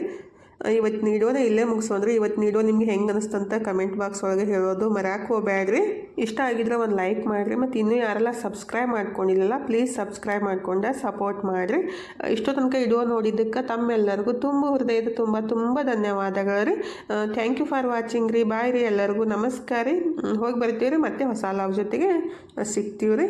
ಇವತ್ತು ನೀಡೋನ ಇಲ್ಲೇ ಮುಗಿಸೋದ್ರಿ. ಇವತ್ತು ನೀಡೋ ನಿಮ್ಗೆ ಹೆಂಗೆ ಅನಿಸ್ತಂತ ಕಮೆಂಟ್ ಬಾಕ್ಸ್ ಒಳಗೆ ಹೇಳೋದು ಮರ್ಯಾಕೆ ಹೋಗ್ಬೇಡ್ರಿ. ಇಷ್ಟ ಆಗಿದ್ರೆ ಒಂದು ಲೈಕ್ ಮಾಡಿರಿ. ಮತ್ತು ಇನ್ನೂ ಯಾರೆಲ್ಲ ಸಬ್ಸ್ಕ್ರೈಬ್ ಮಾಡ್ಕೊಂಡಿಲ್ಲ ಪ್ಲೀಸ್ ಸಬ್ಸ್ಕ್ರೈಬ್ ಮಾಡ್ಕೊಂಡೆ ಸಪೋರ್ಟ್ ಮಾಡಿರಿ. ಇಷ್ಟೋ ತನಕ ವಿಡಿಯೋ ನೋಡಿದ್ದಕ್ಕೆ ತಮ್ಮೆಲ್ಲರಿಗೂ ತುಂಬ ಹೃದಯದ ತುಂಬ ಧನ್ಯವಾದಗಳು ರೀ. ಥ್ಯಾಂಕ್ ಯು ಫಾರ್ ವಾಚಿಂಗ್ ರೀ. ಬಾಯ್ ರೀ ಎಲ್ಲರಿಗೂ. ನಮಸ್ಕಾರ ರೀ. ಹೋಗಿ ಬರ್ತೀವಿ ರೀ. ಮತ್ತೆ ಹೊಸ ಲಾಗ್ ಜೊತೆಗೆ ಸಿಗ್ತೀವಿ ರೀ.